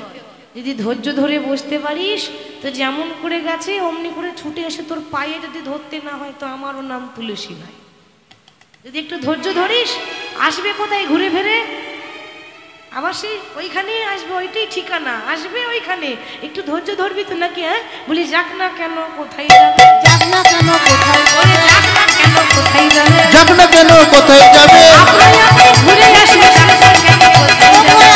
যদি ধৈর্য ধরে বসতে পারিস তো যেমন করে গেছে অমনি করে ছুটে এসে তোর পায়ে যদি ধরতে না হয় তো আমারও নাম তুলসী নাই। যদি একটু ধৈর্য ধরিস, আসবে কোথায় ঘুরে ফিরে? আবার সেই ওইখানেই আসবে, ওইটাই ঠিকানা, আসবে ওইখানে। একটু ধৈর্য ধরবি তো নাকি? হ্যাঁ বলি যাক না কেন কোথায় যাবে, যাক না কেন কোথায়, বলে যাক না কেন কোথায় যাবে, যাক না কেন কোথায় যাবে, আপনি আপনি ঘুরে আসবে, যাক না কেন কোথায় যাবে,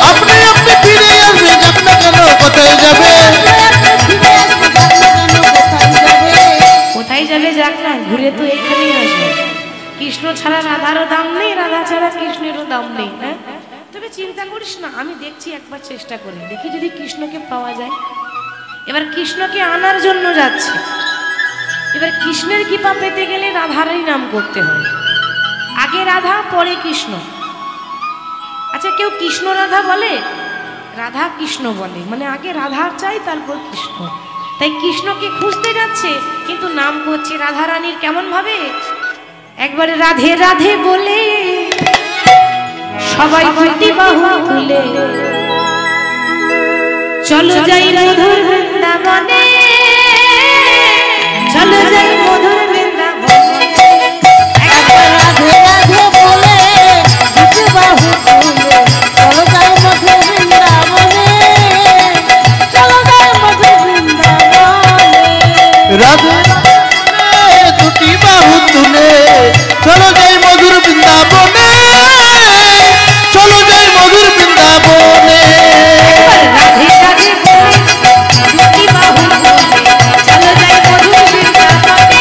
আপনি আপনি ফিরে আসবে, যাক না কেন কোথায় যাবে। কোথায় যাবে যাক না, ঘুরে তো এখানেই আসবে। কৃষ্ণ ছাড়া রাধারও দাম নেই, রাধা ছাড়া কৃষ্ণেরও দাম নেই। হ্যাঁ তবে চিন্তা করিস না, আমি দেখছি একবার চেষ্টা করি, দেখি যদি কৃষ্ণকে পাওয়া যায়। এবার কৃষ্ণকে আনার জন্য যাচ্ছে। এবার কৃষ্ণের কৃপা পেতে গেলে রাধারই নাম করতে হয়। আগে রাধা পরে কৃষ্ণ। আচ্ছা কেউ কৃষ্ণ রাধা বলে? রাধা কৃষ্ণ বলে, মানে আগে রাধা চাই তারপর কৃষ্ণ। তাই কৃষ্ণকে খুঁজতে যাচ্ছে কিন্তু নাম করছে রাধারানীর কেমন ভাবে। একবারে রাধে রাধে বলে সবাই দুটি বাহু তুলে চলো যাই মধুর বৃন্দাবনে, চলো যাই মধুর বৃন্দাবনে। একবার রাধে রাধে বলে দুটি বাহু তুলে চলো যাই মধুর বৃন্দাবনে, চলো যাই মধুর বৃন্দাবনে। রাধে দুটি বাহু তুলে চলো যাই মধুর বৃন্দাবনে, চলো যাই মধুর বৃন্দাবনে। রাধে রাধে বলে দুটি বাহু তুলে চলো যাই মধুর বৃন্দাবনে,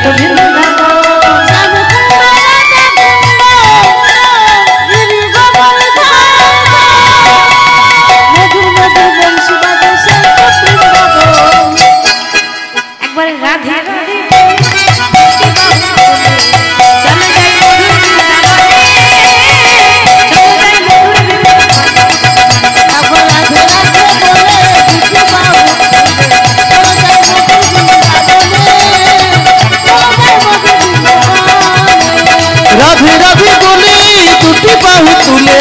কৃষ্ণ বৃন্দাবন একবারে রাধে রাধে চলে যাই মধুর রাধে রাধে বলে দুটি বাহু তুলে